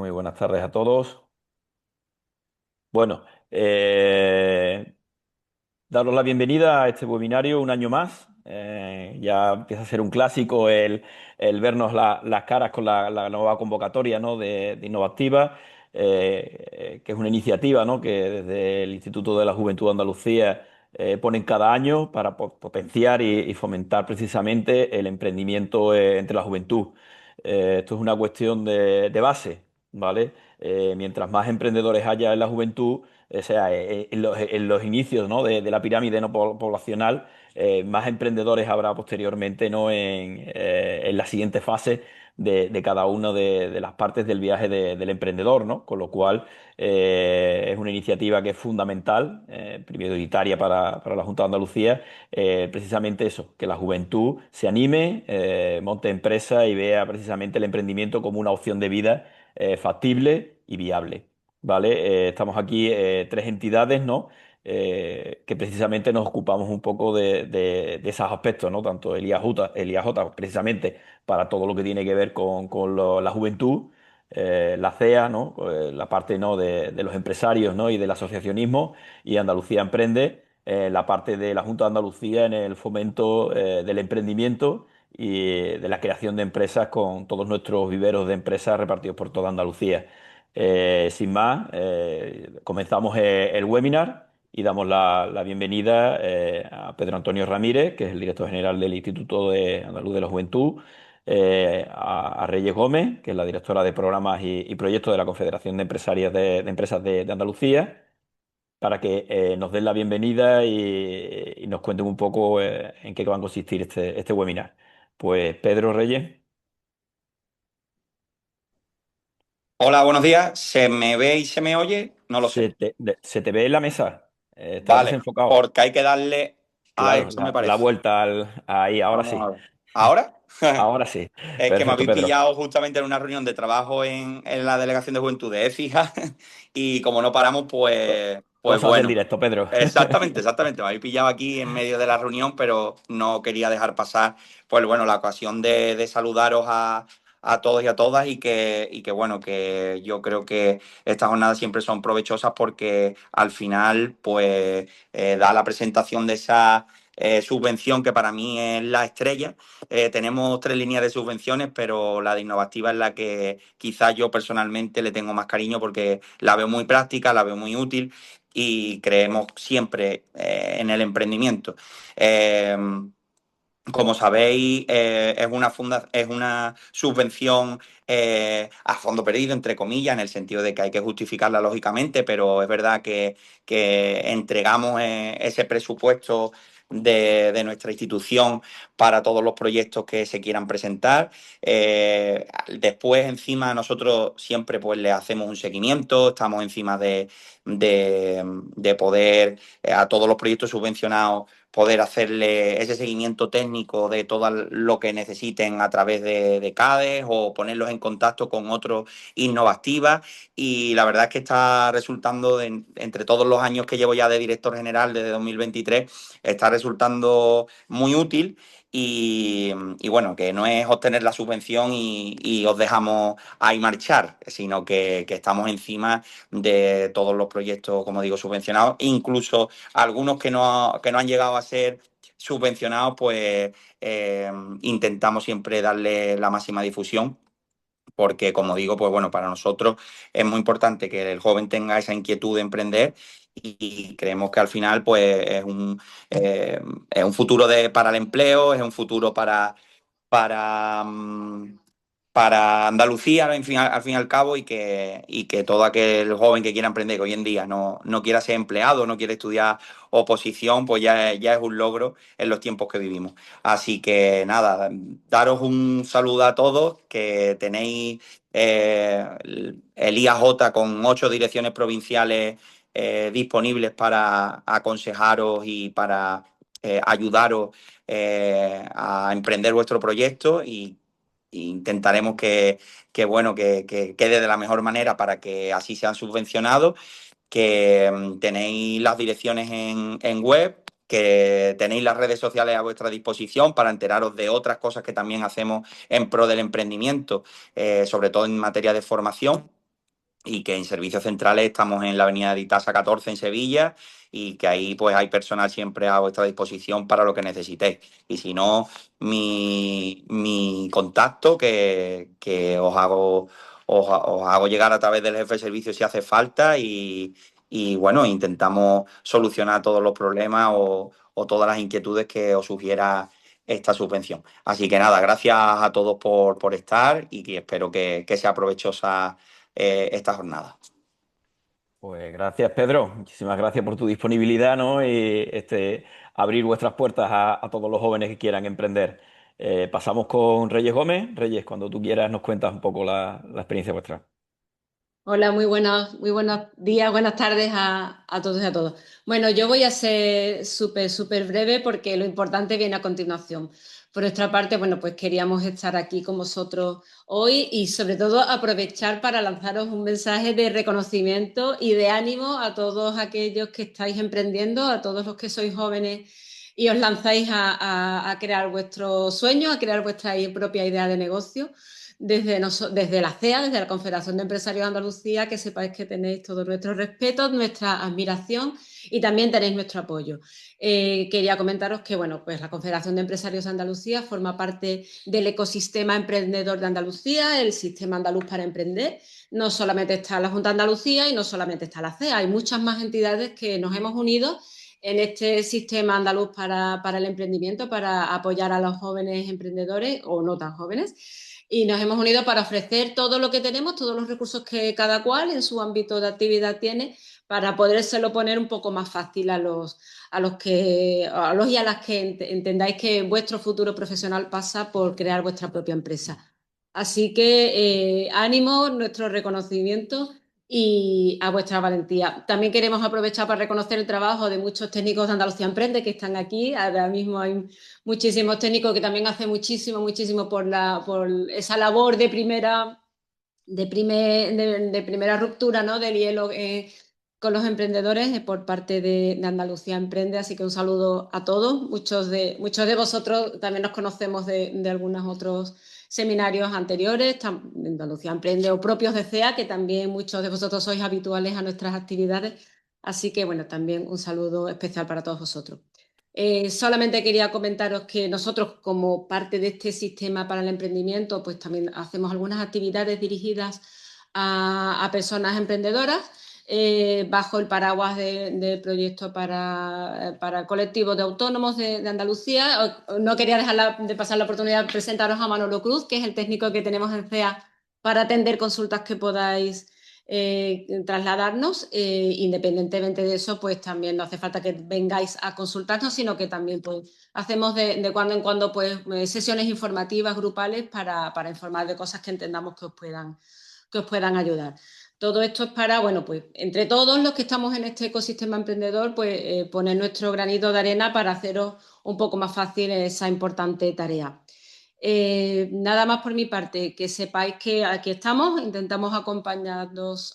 Muy buenas tardes a todos. Bueno, daros la bienvenida a este webinario un año más. Ya empieza a ser un clásico el vernos las caras con la nueva convocatoria, ¿no? de Innovativa, que es una iniciativa, ¿no? que desde el Instituto de la Juventud de Andalucía ponen cada año para potenciar y fomentar precisamente el emprendimiento entre la juventud. Esto es una cuestión de base, ¿vale? Mientras más emprendedores haya en la juventud, o sea, en los inicios, ¿no? de la pirámide no poblacional, más emprendedores habrá posteriormente, ¿no? en la siguiente fase de cada una de las partes del viaje del emprendedor, ¿no? Con lo cual, es una iniciativa que es fundamental, prioritaria para la Junta de Andalucía, precisamente eso, que la juventud se anime, monte empresa y vea precisamente el emprendimiento como una opción de vida factible y viable. ¿Vale? Estamos aquí tres entidades, ¿no? Que precisamente nos ocupamos un poco de esos aspectos, ¿no? Tanto el IAJ precisamente para todo lo que tiene que ver con la juventud, la CEA, ¿no? La parte, ¿no? de los empresarios, ¿no? y del asociacionismo, y Andalucía Emprende, la parte de la Junta de Andalucía en el fomento del emprendimiento y de la creación de empresas con todos nuestros viveros de empresas repartidos por toda Andalucía. Sin más, comenzamos el webinar y damos la bienvenida a Pedro Antonio Ramírez, que es el director general del Instituto de Andaluz de la Juventud, a Reyes Gómez, que es la directora de programas y proyectos de la Confederación de Empresarias de Empresas de Andalucía, para que nos den la bienvenida y nos cuenten un poco en qué va a consistir este webinar. Pues Pedro Reyes, Hola, buenos días. ¿Se me ve y se me oye? No lo sé. se te ve en la mesa. Estás Vale, desenfocado. porque hay que darle a Claro, esto, me la parece. vuelta ahí, ahora Vamos a sí. ver. ¿Ahora? Ahora sí. Es que me Perfecto, habéis Pedro. pillado justamente en una reunión de trabajo en la Delegación de Juventud de Écija y como no paramos, pues Cosas del bueno. directo, Pedro. Exactamente, exactamente. Me habéis pillado aquí en medio de la reunión, pero no quería dejar pasar, pues bueno, la ocasión de saludaros a todos y a todas y que bueno, que yo creo que estas jornadas siempre son provechosas porque al final, pues da la presentación de esa subvención que para mí es la estrella. Tenemos tres líneas de subvenciones, pero la de Innovativa es la que quizás yo personalmente le tengo más cariño porque la veo muy práctica, la veo muy útil y creemos siempre en el emprendimiento. Eh, Como sabéis, es una subvención a fondo perdido, entre comillas, en el sentido de que hay que justificarla lógicamente, pero es verdad que entregamos ese presupuesto de nuestra institución para todos los proyectos que se quieran presentar. Después, encima, nosotros siempre pues, le hacemos un seguimiento, estamos encima de poder a todos los proyectos subvencionados poder hacerle ese seguimiento técnico de todo lo que necesiten a través de CADES o ponerlos en contacto con otros Innovativas. Y la verdad es que está resultando, entre todos los años que llevo ya de director general desde 2023, está resultando muy útil. Y bueno, que no es obtener la subvención y os dejamos ahí marchar, sino que estamos encima de todos los proyectos, como digo, subvencionados, incluso algunos que no han llegado a ser subvencionados, pues intentamos siempre darle la máxima difusión. Porque, como digo, pues bueno, para nosotros es muy importante que el joven tenga esa inquietud de emprender y creemos que al final, pues es un futuro para el empleo, es un futuro para, mm, para Andalucía, al fin y al cabo, y que todo aquel joven que quiera emprender, que hoy en día no quiera ser empleado, no quiere estudiar oposición, pues ya es un logro en los tiempos que vivimos. Así que nada, daros un saludo a todos, que tenéis el IAJ con 8 direcciones provinciales disponibles para aconsejaros y para ayudaros a emprender vuestro proyecto y intentaremos bueno, que quede de la mejor manera para que así sean subvencionados, que tenéis las direcciones en web, que tenéis las redes sociales a vuestra disposición para enteraros de otras cosas que también hacemos en pro del emprendimiento, sobre todo en materia de formación. y que en servicios centrales estamos en la avenida de Itasa 14 en Sevilla y que ahí pues hay personal siempre a vuestra disposición para lo que necesitéis. Y si no, mi contacto que os hago llegar a través del jefe de servicio si hace falta y bueno, intentamos solucionar todos los problemas o todas las inquietudes que os sugiera esta subvención. Así que nada, gracias a todos por estar y que espero que sea provechosa esta jornada. Pues gracias, Pedro. Muchísimas gracias por tu disponibilidad, ¿no? Y abrir vuestras puertas a todos los jóvenes que quieran emprender. Pasamos con Reyes Gómez. Reyes, cuando tú quieras nos cuentas un poco la experiencia vuestra. Hola, muy buenos días, buenas tardes a todos y a todos. Bueno, yo voy a ser súper breve porque lo importante viene a continuación. Por nuestra parte, bueno, pues queríamos estar aquí con vosotros hoy y sobre todo aprovechar para lanzaros un mensaje de reconocimiento y de ánimo a todos aquellos que estáis emprendiendo, a todos los que sois jóvenes y os lanzáis a crear vuestro sueño, a crear vuestra propia idea de negocio desde la CEA, desde la Confederación de Empresarios de Andalucía, que sepáis que tenéis todo nuestro respeto, nuestra admiración y también tenéis nuestro apoyo. Quería comentaros que, bueno, pues la Confederación de Empresarios de Andalucía forma parte del ecosistema emprendedor de Andalucía, el sistema andaluz para emprender. No solamente está la Junta de Andalucía y no solamente está la CEA, hay muchas más entidades que nos hemos unido en este sistema andaluz para el emprendimiento, para apoyar a los jóvenes emprendedores o no tan jóvenes. Y nos hemos unido para ofrecer todo lo que tenemos, todos los recursos que cada cual en su ámbito de actividad tiene, para podérselo poner un poco más fácil a los y a las que entendáis que vuestro futuro profesional pasa por crear vuestra propia empresa. Así que ánimo, nuestro reconocimiento y a vuestra valentía. También queremos aprovechar para reconocer el trabajo de muchos técnicos de Andalucía Emprende que están aquí. Ahora mismo hay muchísimos técnicos que también hacen muchísimo por esa labor de primera ruptura, ¿no? Del hielo con los emprendedores por parte de Andalucía Emprende. Así que un saludo a todos. Muchos de vosotros también nos conocemos de algunos otros seminarios anteriores, de Andalucía Emprende o propios de CEA, que también muchos de vosotros sois habituales a nuestras actividades. Así que, bueno, también un saludo especial para todos vosotros. Solamente quería comentaros que nosotros, como parte de este sistema para el emprendimiento, pues también hacemos algunas actividades dirigidas a personas emprendedoras bajo el paraguas del proyecto para colectivos de autónomos de Andalucía. No quería dejar de pasar la oportunidad de presentaros a Manolo Cruz, que es el técnico que tenemos en CEA para atender consultas que podáis trasladarnos. Independientemente de eso, pues también no hace falta que vengáis a consultarnos, sino que también pues, hacemos de cuando en cuando pues, sesiones informativas grupales para informar de cosas que entendamos que os puedan ayudar. Todo esto es para, bueno, pues entre todos los que estamos en este ecosistema emprendedor, pues poner nuestro granito de arena para haceros un poco más fácil esa importante tarea. Nada más por mi parte, que sepáis que aquí estamos, intentamos acompañaros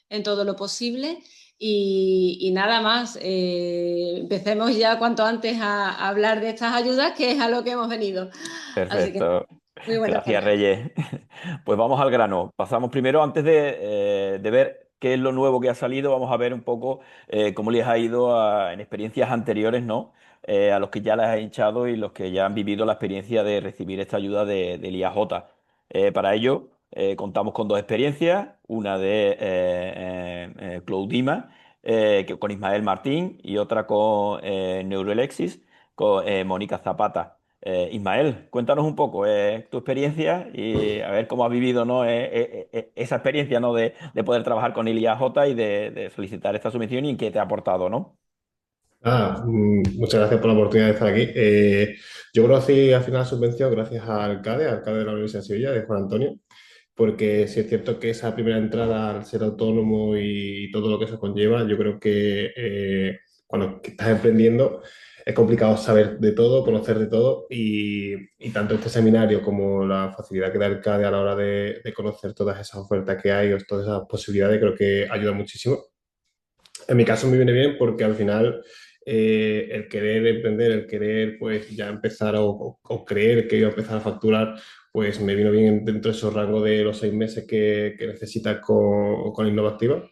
en todo lo posible y nada más, empecemos ya cuanto antes a hablar de estas ayudas, que es a lo que hemos venido. Así que Perfecto. muy buenas Gracias, tardes. Reyes. Pues vamos al grano. Pasamos primero, antes de ver qué es lo nuevo que ha salido, vamos a ver un poco cómo les ha ido en experiencias anteriores, ¿no? A los que ya les ha hinchado y los que ya han vivido la experiencia de recibir esta ayuda del IAJ. Para ello, contamos con dos experiencias, una de Cloudima, con Ismael Martín, y otra con Neuroalexis, con Mónica Zapata. Ismael, cuéntanos un poco tu experiencia y a ver cómo has vivido, ¿no? Esa experiencia, ¿no? de poder trabajar con el IAJ y de solicitar esta subvención y qué te ha aportado, ¿no? Muchas gracias por la oportunidad de estar aquí. Yo conocí al final la subvención gracias al alcalde de la Universidad de Sevilla, de Juan Antonio, porque sí es cierto que esa primera entrada al ser autónomo y todo lo que eso conlleva, yo creo que cuando estás emprendiendo es complicado saber de todo, conocer de todo y tanto este seminario como la facilidad que da el CADE a la hora de conocer todas esas ofertas que hay o todas esas posibilidades, creo que ayuda muchísimo. En mi caso me viene bien porque al final el querer emprender, el querer pues ya empezar o creer que iba a empezar a facturar pues me vino bien dentro de esos rangos de los 6 meses que necesitas con Innovativa.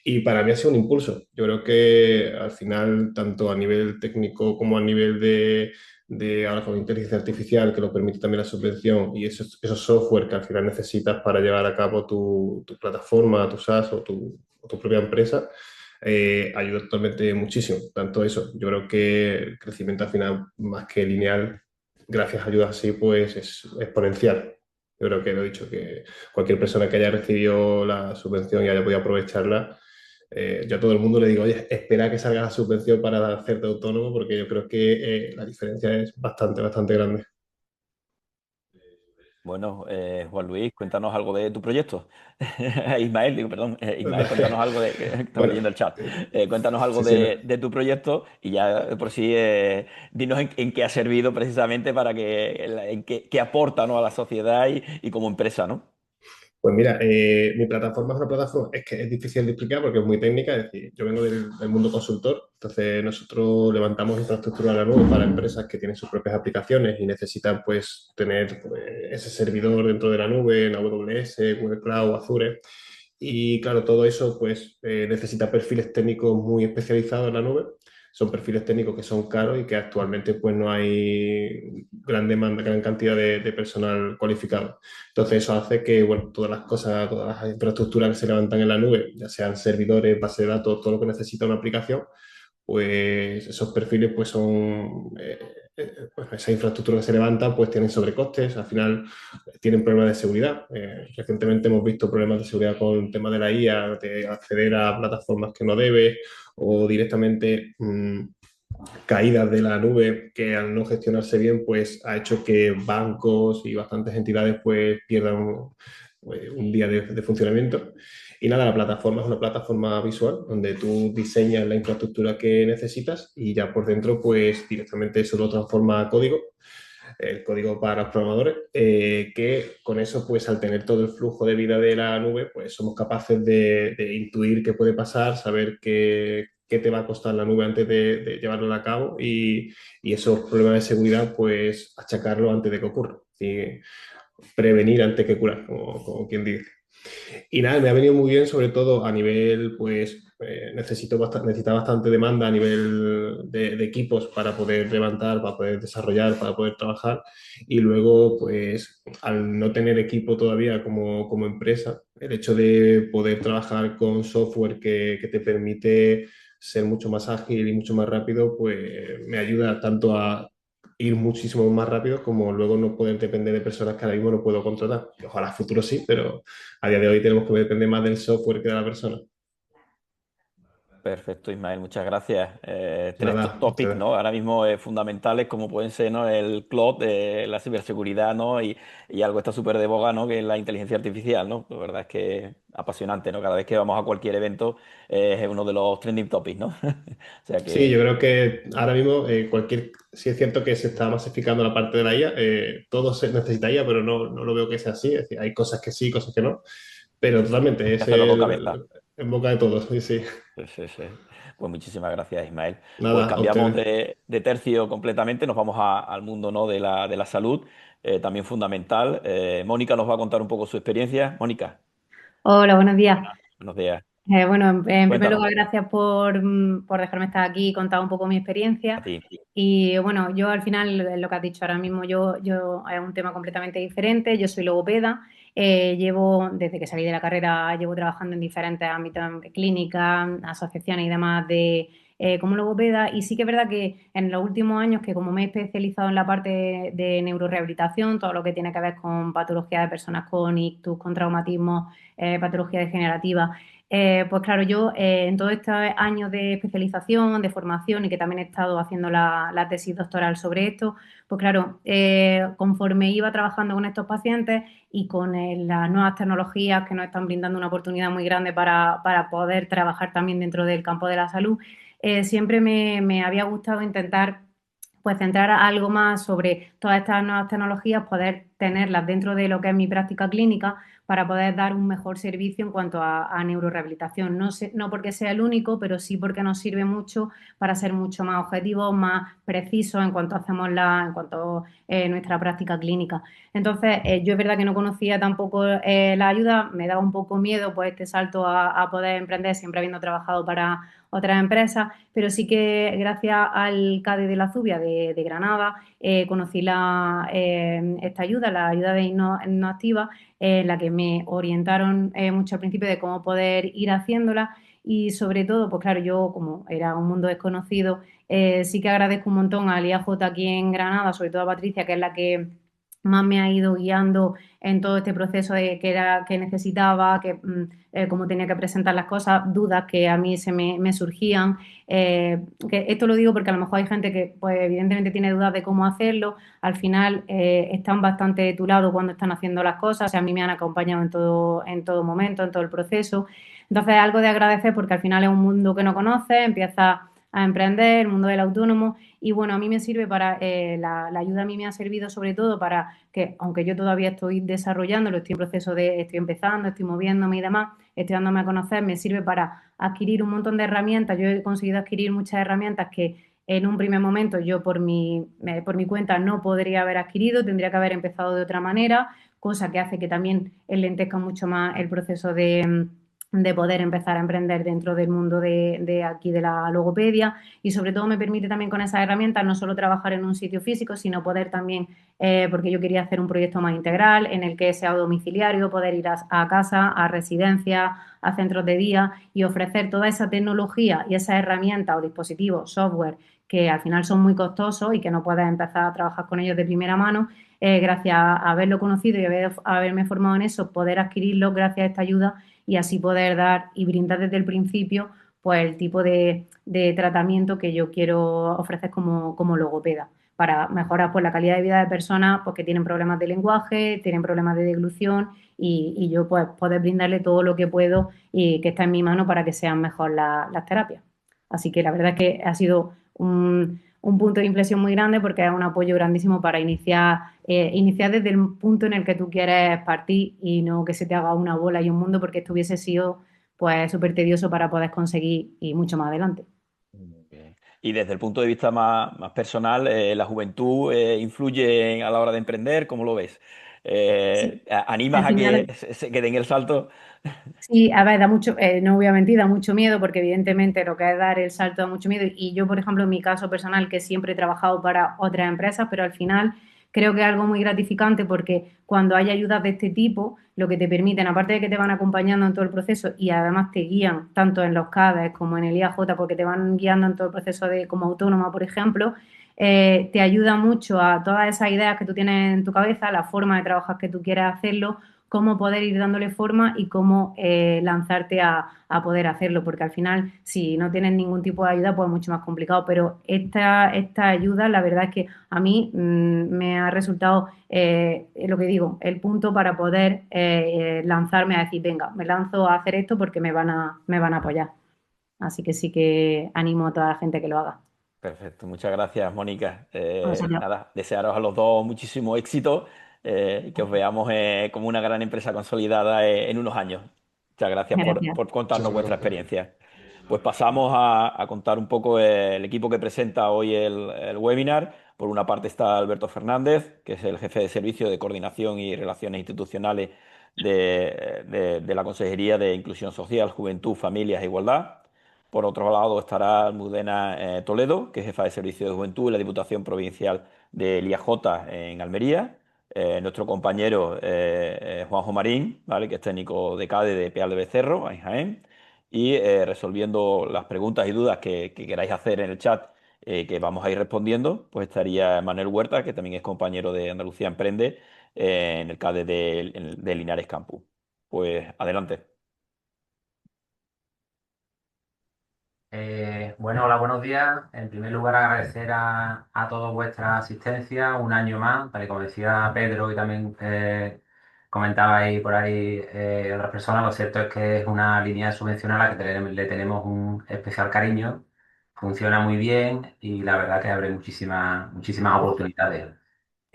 Y para mí ha sido un impulso. Yo creo que al final, tanto a nivel técnico como a nivel de ahora con inteligencia artificial, que lo permite también la subvención, y esos software que al final necesitas para llevar a cabo tu plataforma, tu SaaS o tu propia empresa, ayuda totalmente muchísimo. Tanto eso, yo creo que el crecimiento al final, más que lineal, gracias a ayudas así, pues es exponencial. Yo creo que lo he dicho, que cualquier persona que haya recibido la subvención y haya podido aprovecharla, yo a todo el mundo le digo, oye, espera que salga la subvención para hacerte autónomo, porque yo creo que la diferencia es bastante, bastante grande. Bueno, Juan Luis, cuéntanos algo de tu proyecto. Ismael, digo, perdón, Ismael, cuéntanos algo de, que estaba Bueno, leyendo el chat. Cuéntanos algo sí, sí, no. de tu proyecto y ya por sí, dinos en qué ha servido precisamente para en qué aporta, ¿no?, a la sociedad y como empresa, ¿no? Pues mira, mi plataforma es una plataforma, es que es difícil de explicar porque es muy técnica, es decir, yo vengo del mundo consultor, entonces nosotros levantamos infraestructura a la nube para empresas que tienen sus propias aplicaciones y necesitan pues tener pues, ese servidor dentro de la nube, en AWS, Google Cloud, Azure. Y claro, todo eso pues necesita perfiles técnicos muy especializados en la nube. Son perfiles técnicos que son caros y que actualmente pues no hay gran demanda, gran cantidad de personal cualificado. Entonces eso hace que, bueno, todas las cosas, todas las infraestructuras que se levantan en la nube, ya sean servidores, base de datos, todo lo que necesita una aplicación, pues esos perfiles pues son, pues esa infraestructura que se levanta pues tienen sobrecostes, al final tienen problemas de seguridad. Recientemente hemos visto problemas de seguridad con el tema de la IA, de acceder a plataformas que no debes o directamente caídas de la nube que al no gestionarse bien pues ha hecho que bancos y bastantes entidades pues pierdan un día de funcionamiento. Y nada, la plataforma es una plataforma visual donde tú diseñas la infraestructura que necesitas y ya por dentro pues directamente eso lo transforma a código, el código para los programadores, que con eso, pues al tener todo el flujo de vida de la nube, pues somos capaces de intuir qué puede pasar, saber qué te va a costar la nube antes de llevarlo a cabo y esos problemas de seguridad, pues achacarlo antes de que ocurra. Y prevenir antes que curar, como quien dice. Y nada, me ha venido muy bien, sobre todo a nivel, pues necesita bastante demanda a nivel de equipos para poder levantar, para poder desarrollar, para poder trabajar. Y luego, pues al no tener equipo todavía como empresa, el hecho de poder trabajar con software que te permite ser mucho más ágil y mucho más rápido, pues me ayuda tanto a ir muchísimo más rápido como luego no poder depender de personas que ahora mismo no puedo contratar. Ojalá a futuro sí, pero a día de hoy tenemos que depender más del software que de la persona. Perfecto, Ismael, muchas gracias. Tres Nada, topics, ustedes. ¿no? Ahora mismo fundamentales como pueden ser, ¿no?, el cloud, la ciberseguridad, ¿no? Y algo está súper de boga, ¿no?, que es la inteligencia artificial, ¿no? La verdad es que es apasionante, ¿no? Cada vez que vamos a cualquier evento es uno de los trending topics, ¿no? O sea Sí, yo que creo que ahora mismo sí es cierto que se está masificando la parte de la IA, todo se necesita IA, pero no lo veo que sea así, es decir, hay cosas que sí, cosas que no, pero totalmente hay que es hacerlo con cabeza. en boca de todos, sí, sí. Sí, sí, sí. Pues muchísimas gracias, Ismael. Pues Nada, a cambiamos ustedes. de tercio completamente, nos vamos al mundo, ¿no?, de la salud, también fundamental. Mónica nos va a contar un poco su experiencia. Mónica, Hola, buenos días. buenos días. Bueno, en primer Cuéntanos lugar, gracias por dejarme estar aquí y contar un poco mi a experiencia. ti. Y bueno, yo al final, lo que has dicho ahora mismo, yo es un tema completamente diferente. Yo soy logopeda. Llevo, desde que salí de la carrera, llevo trabajando en diferentes ámbitos, en clínicas, asociaciones y demás como logopeda. Y sí que es verdad que en los últimos años, que como me he especializado en la parte de neurorehabilitación, todo lo que tiene que ver con patología de personas con ictus, con traumatismos, patología degenerativa. Pues claro, yo en todos estos años de especialización, de formación y que también he estado haciendo la tesis doctoral sobre esto, pues claro, conforme iba trabajando con estos pacientes y con las nuevas tecnologías que nos están brindando una oportunidad muy grande para poder trabajar también dentro del campo de la salud, siempre me había gustado intentar pues centrar algo más sobre todas estas nuevas tecnologías, poder tenerlas dentro de lo que es mi práctica clínica para poder dar un mejor servicio en cuanto a neurorehabilitación. No porque sea el único, pero sí porque nos sirve mucho para ser mucho más objetivos, más precisos en cuanto hacemos nuestra práctica clínica. Entonces, yo es verdad que no conocía tampoco la ayuda, me daba un poco miedo pues este salto a poder emprender, siempre habiendo trabajado para otras empresas, pero sí que gracias al CADE de la Zubia de Granada conocí esta ayuda, la ayuda de Innoactiva, en la que me orientaron mucho al principio de cómo poder ir haciéndola y sobre todo, pues claro, yo como era un mundo desconocido, sí que agradezco un montón a IAJ aquí en Granada, sobre todo a Patricia, que es la que más me ha ido guiando en todo este proceso de que necesitaba, cómo tenía que presentar las cosas, dudas que a mí me surgían. Que esto lo digo porque a lo mejor hay gente que, pues, evidentemente tiene dudas de cómo hacerlo. Al final están bastante de tu lado cuando están haciendo las cosas. O sea, a mí me han acompañado en todo momento, en todo el proceso. Entonces, algo de agradecer porque al final es un mundo que no conoces, empiezas a emprender, el mundo del autónomo. Y bueno, a mí me sirve la ayuda a mí me ha servido sobre todo para que, aunque yo todavía estoy desarrollándolo, estoy en proceso estoy empezando, estoy moviéndome y demás, estoy dándome a conocer, me sirve para adquirir un montón de herramientas. Yo he conseguido adquirir muchas herramientas que en un primer momento yo por mi cuenta no podría haber adquirido, tendría que haber empezado de otra manera, cosa que hace que también enlentezca mucho más el proceso de poder empezar a emprender dentro del mundo de aquí de la logopedia y sobre todo me permite también con esas herramientas no solo trabajar en un sitio físico, sino poder también, porque yo quería hacer un proyecto más integral en el que sea domiciliario, poder ir a casa, a residencias, a centros de día y ofrecer toda esa tecnología y esas herramientas o dispositivos, software, que al final son muy costosos y que no puedes empezar a trabajar con ellos de primera mano, gracias a haberlo conocido y haberme formado en eso, poder adquirirlo gracias a esta ayuda y así poder dar y brindar desde el principio pues el tipo de tratamiento que yo quiero ofrecer como logopeda para mejorar pues la calidad de vida de personas pues, que tienen problemas de lenguaje, tienen problemas de deglución y yo pues poder brindarle todo lo que puedo y que está en mi mano para que sean mejor las terapias. Así que la verdad es que ha sido un punto de inflexión muy grande porque es un apoyo grandísimo para iniciar desde el punto en el que tú quieres partir y no que se te haga una bola y un mundo porque esto hubiese sido pues súper tedioso para poder conseguir y mucho más adelante. Bien. Y desde el punto de vista más personal, ¿la juventud influye a la hora de emprender? ¿Cómo lo ves? Sí, ¿Animas al a que final se queden el salto? sí, a ver, da mucho, no voy a mentir, da mucho miedo porque evidentemente lo que es dar el salto da mucho miedo. Y yo, por ejemplo, en mi caso personal, que siempre he trabajado para otras empresas, pero al final creo que es algo muy gratificante porque cuando hay ayudas de este tipo, lo que te permiten, aparte de que te van acompañando en todo el proceso y además te guían tanto en los CADES como en el IAJ, porque te van guiando en todo el proceso de como autónoma, por ejemplo, te ayuda mucho a todas esas ideas que tú tienes en tu cabeza, la forma de trabajar que tú quieras hacerlo cómo poder ir dándole forma y cómo lanzarte a poder hacerlo, porque al final, si no tienes ningún tipo de ayuda, pues es mucho más complicado, pero esta ayuda, la verdad es que a mí me ha resultado, lo que digo, el punto para poder lanzarme a decir, venga, me lanzo a hacer esto porque me van a apoyar. Así que sí que animo a toda la gente que lo haga. Perfecto, muchas gracias, Mónica. O sea, Nada, desearos a los dos muchísimo éxito y que os veamos como una gran empresa consolidada en unos años. Muchas gracias gracias. por Muchas contarnos vuestra gracias. experiencia. Pues pasamos a contar un poco el equipo que presenta hoy el webinar. Por una parte está Alberto Fernández, que es el jefe de servicio de coordinación y relaciones institucionales de la Consejería de Inclusión Social, Juventud, Familias e Igualdad. Por otro lado estará Almudena Toledo, que es jefa de Servicio de Juventud en la Diputación Provincial del IAJ en Almería. Nuestro compañero Juanjo Marín, ¿vale? Que es técnico de CADE de Peal de Becerro, en Jaén. Y resolviendo las preguntas y dudas que queráis hacer en el chat, que vamos a ir respondiendo, pues estaría Manuel Huerta, que también es compañero de Andalucía Emprende en el CADE de Linares Campus. Pues adelante. Bueno, hola, buenos días. En primer lugar, agradecer a todos vuestra asistencia un año más, tal y como decía Pedro y también comentaba ahí por ahí otras personas. Lo cierto es que es una línea de subvención a la que le tenemos un especial cariño. Funciona muy bien y la verdad que abre muchísimas oportunidades.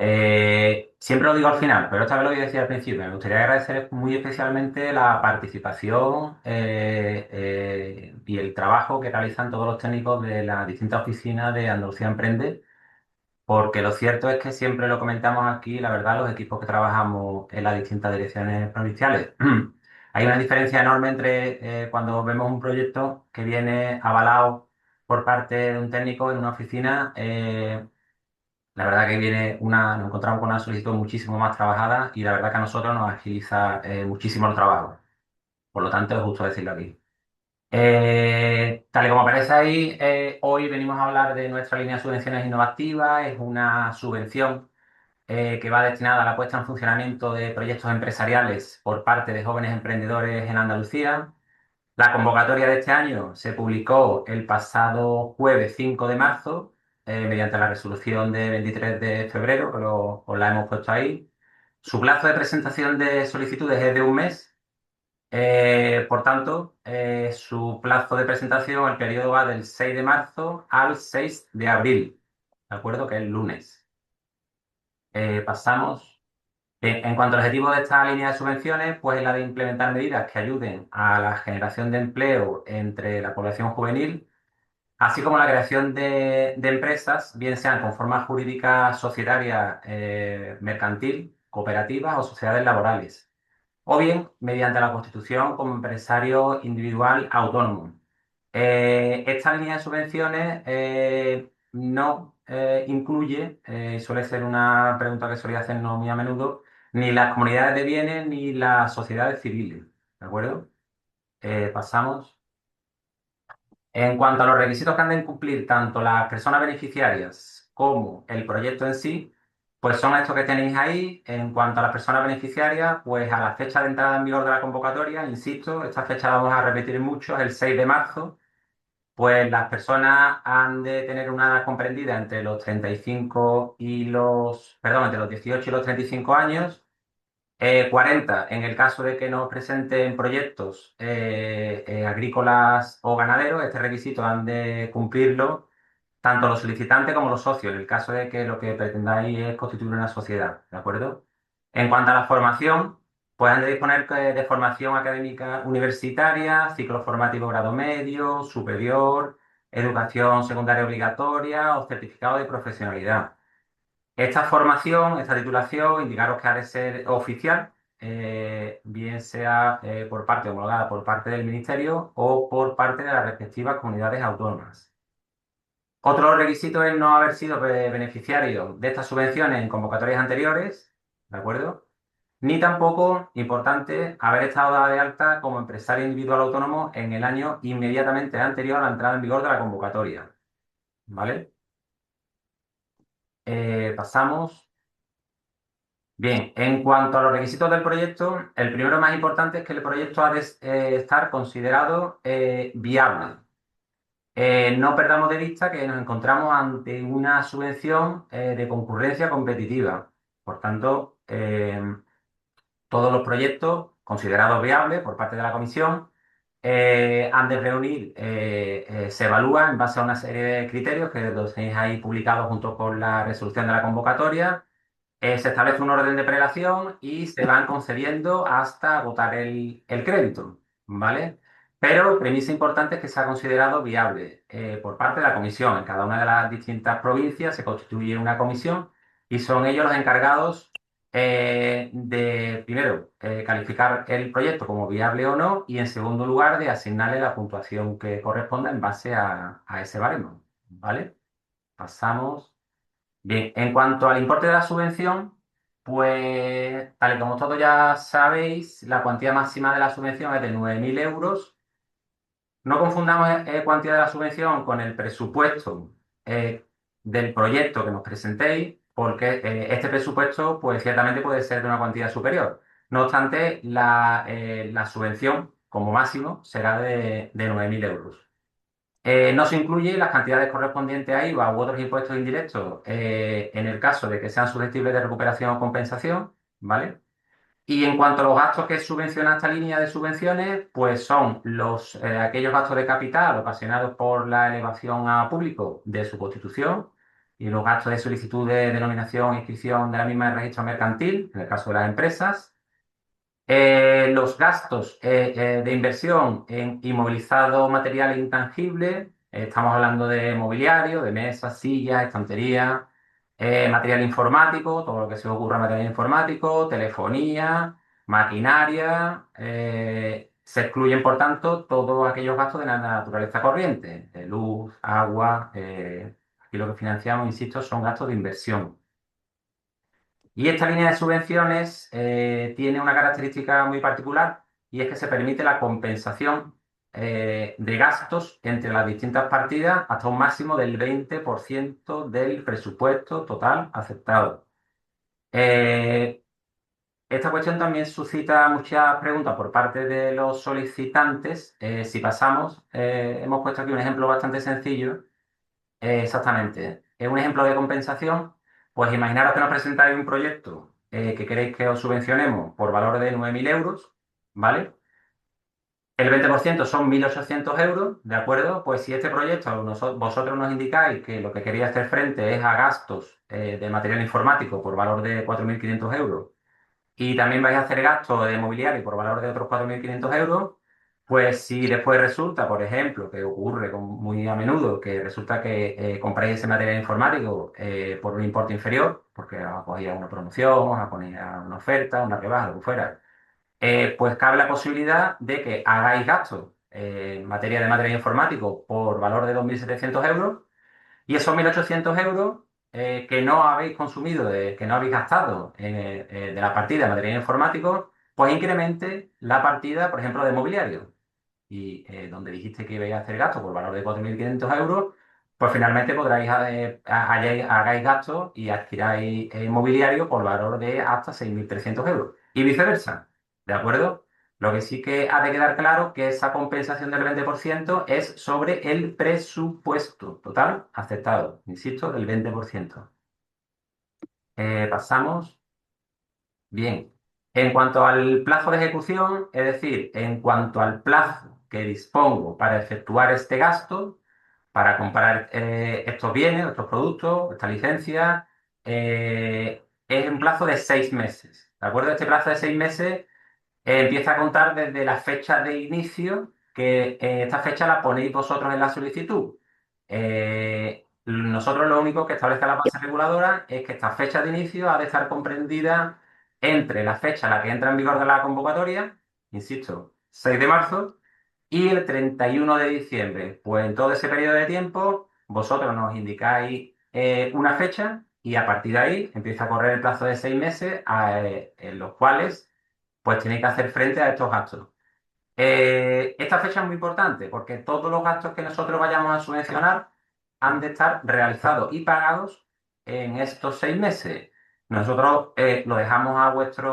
Siempre lo digo al final, pero esta vez lo voy a decir al principio. Me gustaría agradecer muy especialmente la participación y el trabajo que realizan todos los técnicos de las distintas oficinas de Andalucía Emprende, porque lo cierto es que siempre lo comentamos aquí, la verdad, los equipos que trabajamos en las distintas direcciones provinciales. Hay una diferencia enorme entre cuando vemos un proyecto que viene avalado por parte de un técnico en una oficina. La verdad que nos encontramos con una solicitud muchísimo más trabajada y la verdad que a nosotros nos agiliza muchísimo el trabajo. Por lo tanto, es justo decirlo aquí. Tal y como aparece ahí, hoy venimos a hablar de nuestra línea de subvenciones innovativas. Es una subvención que va destinada a la puesta en funcionamiento de proyectos empresariales por parte de jóvenes emprendedores en Andalucía. La convocatoria de este año se publicó el pasado jueves 5 de marzo, mediante la resolución de 23 de febrero, que os la hemos puesto ahí. Su plazo de presentación de solicitudes es de un mes. Por tanto, su plazo de presentación, el periodo va del 6 de marzo al 6 de abril, ¿de acuerdo? Que es el lunes. Pasamos. Bien, en cuanto al objetivo de esta línea de subvenciones, pues es la de implementar medidas que ayuden a la generación de empleo entre la población juvenil, así como la creación de empresas, bien sean con forma jurídica societaria, mercantil, cooperativas o sociedades laborales, o bien mediante la constitución como empresario individual autónomo. Esta línea de subvenciones no incluye, suele ser una pregunta que solía hacernos muy a menudo, ni las comunidades de bienes ni las sociedades civiles. ¿De acuerdo? Pasamos. En cuanto a los requisitos que han de cumplir tanto las personas beneficiarias como el proyecto en sí, pues son estos que tenéis ahí. En cuanto a las personas beneficiarias, pues a la fecha de entrada en vigor de la convocatoria, insisto, esta fecha la vamos a repetir mucho, es el 6 de marzo. Pues las personas han de tener una edad comprendida entre los 35 y perdón, entre los 18 y los 35 años, 40 en el caso de que nos presenten proyectos agrícolas o ganaderos. Este requisito han de cumplirlo tanto los solicitantes como los socios, en el caso de que lo que pretendáis es constituir una sociedad, ¿de acuerdo? En cuanto a la formación, pues han de disponer de formación académica universitaria, ciclo formativo grado medio, superior, educación secundaria obligatoria o certificado de profesionalidad. Esta formación, esta titulación, indicaros que ha de ser oficial, bien sea por parte homologada por parte del Ministerio o por parte de las respectivas comunidades autónomas. Otro requisito es no haber sido beneficiario de estas subvenciones en convocatorias anteriores, ¿de acuerdo? Ni tampoco, importante, haber estado dado de alta como empresario individual autónomo en el año inmediatamente anterior a la entrada en vigor de la convocatoria, ¿vale? Pasamos. Bien, en cuanto a los requisitos del proyecto, el primero más importante es que el proyecto ha de estar considerado viable. No perdamos de vista que nos encontramos ante una subvención de concurrencia competitiva. Por tanto, todos los proyectos considerados viables por parte de la comisión han de reunir, se evalúan en base a una serie de criterios que los tenéis ahí publicados junto con la resolución de la convocatoria. Se establece un orden de prelación y se van concediendo hasta agotar el crédito, ¿vale? Pero premisa importante es que se ha considerado viable por parte de la comisión. En cada una de las distintas provincias se constituye una comisión y son ellos los encargados de, primero, calificar el proyecto como viable o no, y en segundo lugar, de asignarle la puntuación que corresponda en base a ese baremo, ¿vale? Pasamos. Bien, en cuanto al importe de la subvención, pues tal y como todos ya sabéis, la cuantía máxima de la subvención es de 9.000 euros. No confundamos cuantía de la subvención con el presupuesto eh, del proyecto que nos presentéis, porque este presupuesto, pues ciertamente puede ser de una cuantía superior. No obstante, la subvención como máximo será de 9.000 euros. No se incluyen las cantidades correspondientes a IVA u otros impuestos indirectos en el caso de que sean susceptibles de recuperación o compensación, ¿vale? Y en cuanto a los gastos que subvenciona esta línea de subvenciones, pues son aquellos gastos de capital ocasionados por la elevación a público de su constitución, y los gastos de solicitud de denominación e inscripción de la misma en el registro mercantil, en el caso de las empresas. Los gastos de inversión en inmovilizado material intangible, estamos hablando de mobiliario, de mesas, sillas, estanterías, material informático, todo lo que se ocurra en material informático, telefonía, maquinaria, se excluyen, por tanto, todos aquellos gastos de la naturaleza corriente, de luz, agua, aquí lo que financiamos, insisto, son gastos de inversión. Y esta línea de subvenciones tiene una característica muy particular y es que se permite la compensación de gastos entre las distintas partidas hasta un máximo del 20% del presupuesto total aceptado. Esta cuestión también suscita muchas preguntas por parte de los solicitantes. Si pasamos, hemos puesto aquí un ejemplo bastante sencillo. Exactamente. Es un ejemplo de compensación. Pues imaginaros que nos presentáis un proyecto que queréis que os subvencionemos por valor de 9.000 euros, ¿vale? El 20% son 1.800 euros, ¿de acuerdo? Pues si este proyecto vosotros nos indicáis que lo que queréis hacer frente es a gastos de material informático por valor de 4.500 euros y también vais a hacer gastos de mobiliario por valor de otros 4.500 euros, pues si después resulta, por ejemplo, que ocurre muy a menudo, que resulta que compráis ese material informático por un importe inferior, porque os acogéis a una promoción, os acogéis a una oferta, una rebaja, lo que fuera, pues cabe la posibilidad de que hagáis gastos en materia de material informático por valor de 2.700 euros y esos 1.800 euros que no habéis consumido, que no habéis gastado de la partida de material informático, pues incremente la partida, por ejemplo, de mobiliario. Y donde dijiste que ibais a hacer gasto por valor de 4.500 euros, pues finalmente podráis hagáis gastos y adquiráis mobiliario por valor de hasta 6.300 euros. Y viceversa. ¿De acuerdo? Lo que sí que ha de quedar claro que esa compensación del 20% es sobre el presupuesto total aceptado, insisto, del 20%. Pasamos. Bien. En cuanto al plazo de ejecución, es decir, en cuanto al plazo que dispongo para efectuar este gasto, para comprar estos bienes, estos productos, esta licencia, es un plazo de 6 meses. ¿De acuerdo? Este plazo de 6 meses empieza a contar desde la fecha de inicio, que esta fecha la ponéis vosotros en la solicitud. Nosotros lo único que establece la base reguladora es que esta fecha de inicio ha de estar comprendida entre la fecha en la que entra en vigor de la convocatoria, insisto, 6 de marzo, y el 31 de diciembre. Pues en todo ese periodo de tiempo, vosotros nos indicáis una fecha y a partir de ahí empieza a correr el plazo de 6 meses en los cuales pues tenéis que hacer frente a estos gastos. Esta fecha es muy importante porque todos los gastos que nosotros vayamos a subvencionar han de estar realizados y pagados en estos 6 meses. Nosotros lo dejamos a vuestra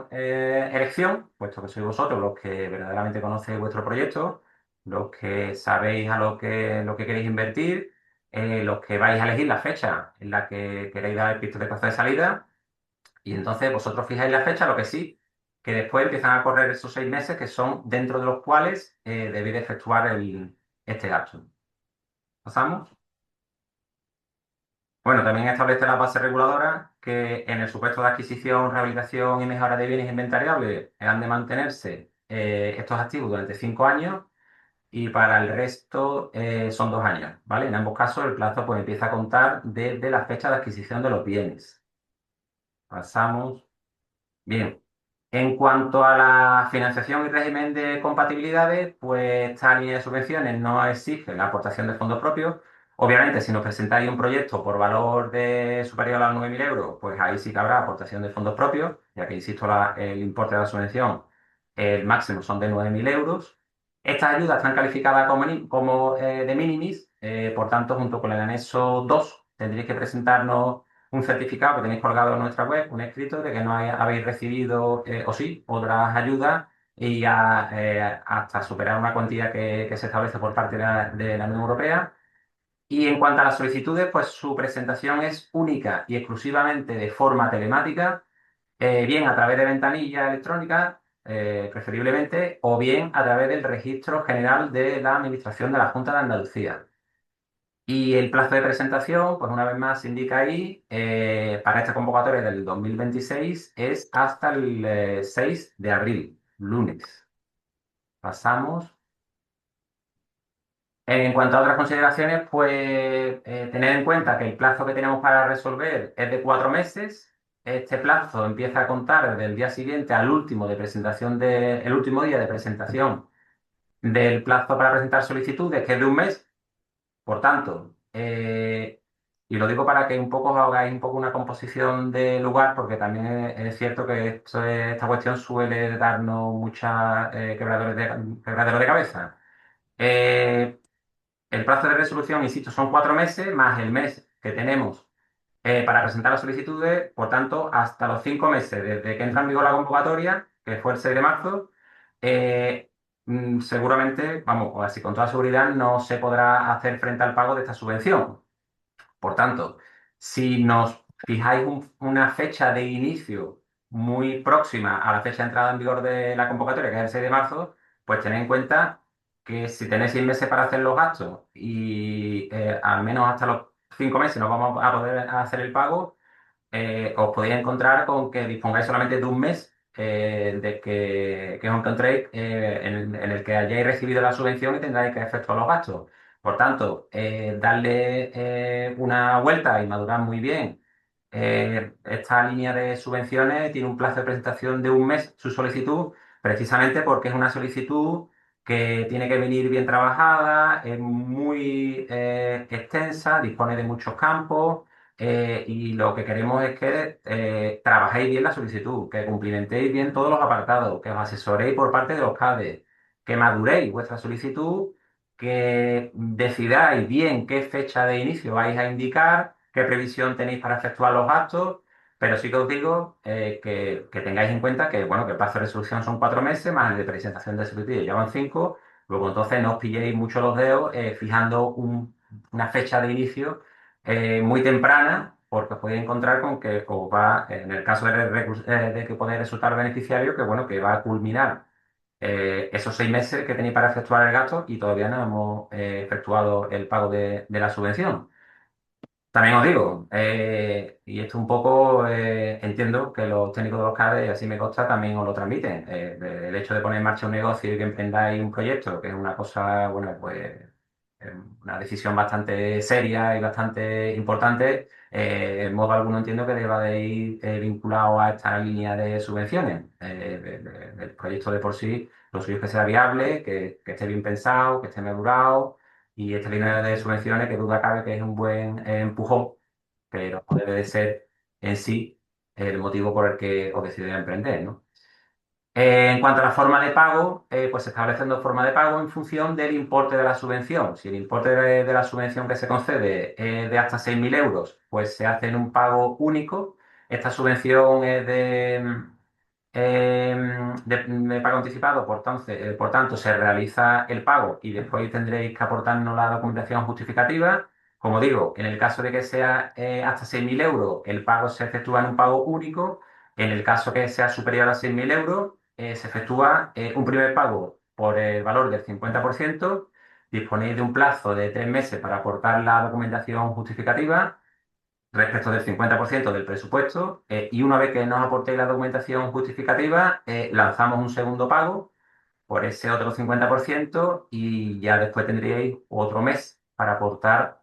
elección, puesto que sois vosotros los que verdaderamente conocéis vuestro proyecto, los que sabéis a lo que queréis invertir, los que vais a elegir la fecha en la que queréis dar el pistoletazo de salida. Y entonces vosotros fijáis la fecha, lo que sí, que después empiezan a correr esos 6 meses que son dentro de los cuales debéis de efectuar este gasto. ¿Pasamos? Bueno, también establece la base reguladora que en el supuesto de adquisición, rehabilitación y mejora de bienes inventariables han de mantenerse estos activos durante 5 años y para el resto son 2 años, ¿vale? En ambos casos el plazo pues empieza a contar desde la fecha de adquisición de los bienes. Pasamos. Bien, en cuanto a la financiación y régimen de compatibilidades, pues esta línea de subvenciones no exige la aportación de fondos propios. Obviamente, si nos presentáis un proyecto por valor superior a los 9.000 euros, pues ahí sí que habrá aportación de fondos propios, ya que, insisto, el importe de la subvención, el máximo son de 9.000 euros. Estas ayudas están calificadas como de minimis, por tanto, junto con el anexo 2, tendréis que presentarnos un certificado que tenéis colgado en nuestra web, un escrito de que no habéis recibido, o sí, otras ayudas y hasta superar una cuantía que se establece por parte de la Unión Europea. Y en cuanto a las solicitudes, pues su presentación es única y exclusivamente de forma telemática, bien a través de ventanilla electrónica, preferiblemente, o bien a través del Registro General de la Administración de la Junta de Andalucía. Y el plazo de presentación, pues una vez más se indica ahí, para esta convocatoria del 2026 es hasta el 6 de abril, lunes. Pasamos. En cuanto a otras consideraciones, pues tener en cuenta que el plazo que tenemos para resolver es de 4 meses. Este plazo empieza a contar desde el día siguiente al último de presentación el último día de presentación del plazo para presentar solicitudes, que es de un mes. Por tanto, y lo digo para que un poco os hagáis un poco una composición de lugar, porque también es cierto que esta cuestión suele darnos muchas quebraderos de cabeza. Eh, el plazo de resolución, insisto, son 4 meses más el mes que tenemos para presentar las solicitudes, por tanto, hasta los 5 meses desde que entra en vigor la convocatoria, que fue el 6 de marzo, eh, seguramente, vamos, o así con toda seguridad, no se podrá hacer frente al pago de esta subvención. Por tanto, si nos fijáis una fecha de inicio muy próxima a la fecha de entrada en vigor de la convocatoria, que es el 6 de marzo, pues tened en cuenta que si tenéis 6 meses para hacer los gastos y al menos hasta los 5 meses no vamos a poder hacer el pago, os podéis encontrar con que dispongáis solamente de un mes que os encontréis en el que hayáis recibido la subvención y tendráis que efectuar los gastos. Por tanto, darle una vuelta y madurar muy bien. Esta línea de subvenciones tiene un plazo de presentación de un mes su solicitud, precisamente porque es una solicitud que tiene que venir bien trabajada, es muy extensa, dispone de muchos campos. Y lo que queremos es que trabajéis bien la solicitud, que cumplimentéis bien todos los apartados, que os asesoréis por parte de los CADE, que maduréis vuestra solicitud, que decidáis bien qué fecha de inicio vais a indicar, qué previsión tenéis para efectuar los gastos, pero sí que os digo que tengáis en cuenta que, bueno, que el plazo de resolución son 4 meses, más el de presentación de solicitud llevan 5, luego entonces no os pilléis mucho los dedos fijando una fecha de inicio muy temprana, porque os podéis encontrar con que os va, en el caso de que podáis resultar beneficiario, que bueno, que va a culminar esos 6 meses que tenéis para efectuar el gasto y todavía no hemos efectuado el pago de la subvención. También os digo, y esto un poco entiendo que los técnicos de los CADE, y así me consta, también os lo transmiten. El hecho de poner en marcha un negocio y que emprendáis un proyecto, que es una cosa, bueno, pues una decisión bastante seria y bastante importante, en modo alguno entiendo que deba de ir vinculado a esta línea de subvenciones. El proyecto de por sí, lo suyo es que sea viable, que esté bien pensado, que esté madurado y esta línea de subvenciones, que duda cabe que es un buen empujón, pero no debe de ser en sí el motivo por el que os decidís emprender, ¿no? En cuanto a la forma de pago, pues se establecen dos formas de pago en función del importe de la subvención. Si el importe de la subvención que se concede es de hasta 6.000 euros, pues se hace en un pago único. Esta subvención es de pago anticipado, por tanto, se realiza el pago y después tendréis que aportarnos la documentación justificativa. Como digo, en el caso de que sea hasta 6.000 euros, el pago se efectúa en un pago único. En el caso que sea superior a 6.000 euros, se efectúa un primer pago por el valor del 50%. Disponéis de un plazo de 3 meses para aportar la documentación justificativa respecto del 50% del presupuesto, y una vez que nos aportéis la documentación justificativa, lanzamos un segundo pago por ese otro 50% y ya después tendríais otro mes para aportar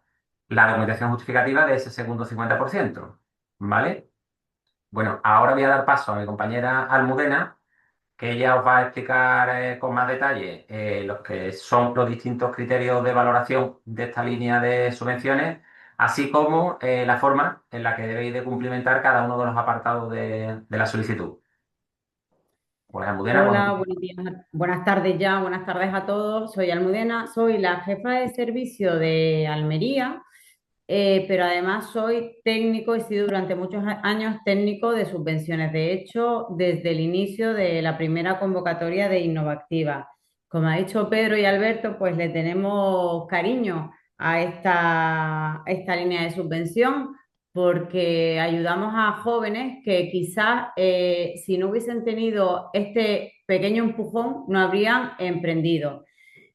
la documentación justificativa de ese segundo 50%. ¿Vale? Bueno, ahora voy a dar paso a mi compañera Almudena, que ella os va a explicar con más detalle los que son los distintos criterios de valoración de esta línea de subvenciones, así como la forma en la que debéis de cumplimentar cada uno de los apartados de la solicitud. Pues Almudena, Hola, cuando... buenos días. Buenas tardes ya, buenas tardes a todos. Soy Almudena, soy la jefa de servicio de Almería, pero además soy técnico, he sido durante muchos años técnico de subvenciones. De hecho, desde el inicio de la primera convocatoria de Innovativa. Como ha dicho Pedro y Alberto, pues le tenemos cariño a esta línea de subvención porque ayudamos a jóvenes que quizás si no hubiesen tenido este pequeño empujón no habrían emprendido.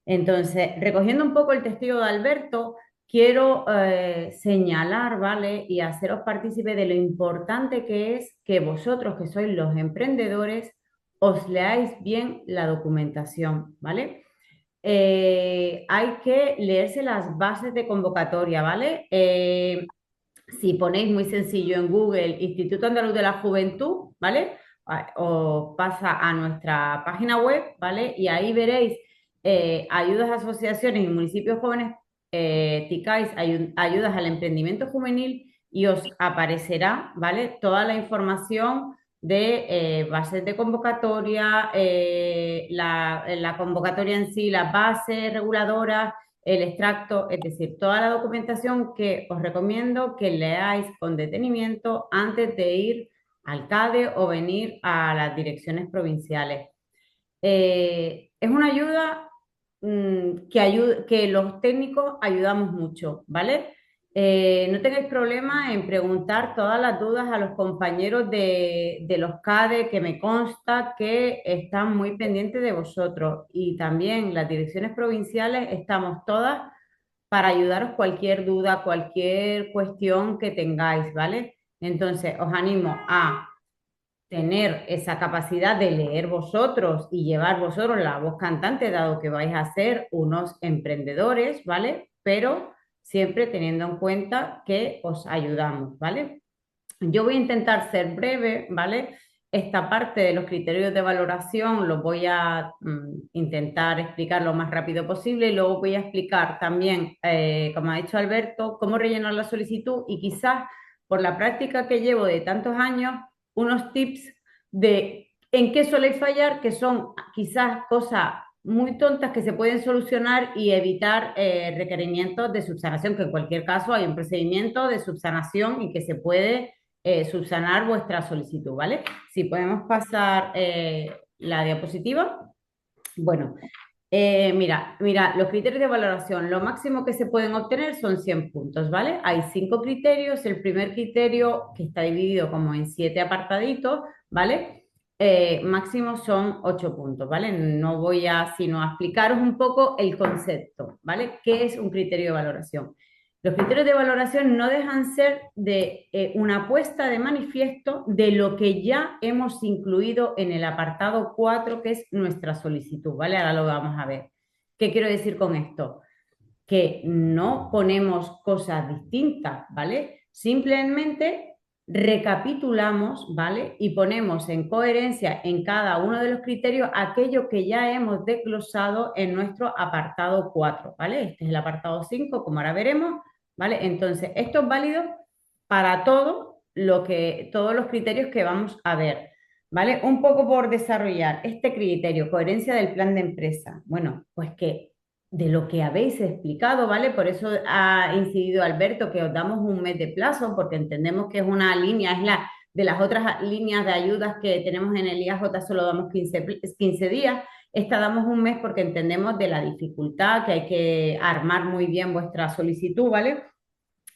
Entonces, recogiendo un poco el testigo de Alberto, quiero señalar, ¿vale? Y haceros partícipe de lo importante que es que vosotros, que sois los emprendedores, os leáis bien la documentación, ¿vale? Hay que leerse las bases de convocatoria, ¿vale? Si ponéis muy sencillo en Google Instituto Andaluz de la Juventud, ¿vale? Os pasa a nuestra página web, ¿vale? Y ahí veréis ayudas a asociaciones y municipios jóvenes, ticáis ayudas al emprendimiento juvenil y os aparecerá, ¿vale? Toda la información de bases de convocatoria, la convocatoria en sí, las bases reguladoras, el extracto, es decir, toda la documentación que os recomiendo que leáis con detenimiento antes de ir al CADE o venir a las direcciones provinciales. Es una ayuda que los técnicos ayudamos mucho, ¿vale? No tengáis problema en preguntar todas las dudas a los compañeros de los CADE, que me consta que están muy pendientes de vosotros. Y también las direcciones provinciales estamos todas para ayudaros cualquier duda, cualquier cuestión que tengáis, ¿vale? Entonces, os animo a tener esa capacidad de leer vosotros y llevar vosotros la voz cantante, dado que vais a ser unos emprendedores, ¿vale? Pero siempre teniendo en cuenta que os ayudamos, ¿vale? Yo voy a intentar ser breve, ¿vale? Esta parte de los criterios de valoración los voy a intentar explicar lo más rápido posible y luego voy a explicar también, como ha dicho Alberto, cómo rellenar la solicitud y quizás por la práctica que llevo de tantos años, unos tips de en qué soléis fallar, que son quizás cosas muy tontas que se pueden solucionar y evitar requerimientos de subsanación, que en cualquier caso hay un procedimiento de subsanación y que se puede subsanar vuestra solicitud, ¿vale? Si podemos pasar la diapositiva. Bueno, mira, los criterios de valoración, lo máximo que se pueden obtener son 100 puntos, ¿vale? Hay 5 criterios, el primer criterio, que está dividido como en 7 apartaditos, ¿vale? Máximo son 8 puntos, ¿vale? No voy a, sino a explicaros un poco el concepto, ¿vale? ¿Qué es un criterio de valoración? Los criterios de valoración no dejan ser de una puesta de manifiesto de lo que ya hemos incluido en el apartado 4, que es nuestra solicitud, ¿vale? Ahora lo vamos a ver. ¿Qué quiero decir con esto? Que no ponemos cosas distintas, ¿vale? Simplemente recapitulamos, ¿vale? Y ponemos en coherencia en cada uno de los criterios aquello que ya hemos desglosado en nuestro apartado 4, ¿vale? Este es el apartado 5, como ahora veremos, ¿vale? Entonces, esto es válido para todos los criterios que vamos a ver, ¿vale? Un poco por desarrollar este criterio, coherencia del plan de empresa. Bueno, pues que de lo que habéis explicado, ¿vale? Por eso ha incidido Alberto que os damos un mes de plazo, porque entendemos que es una línea, es la de las otras líneas de ayudas que tenemos en el IAJ, solo damos 15 días. Esta damos un mes porque entendemos de la dificultad, que hay que armar muy bien vuestra solicitud, ¿vale?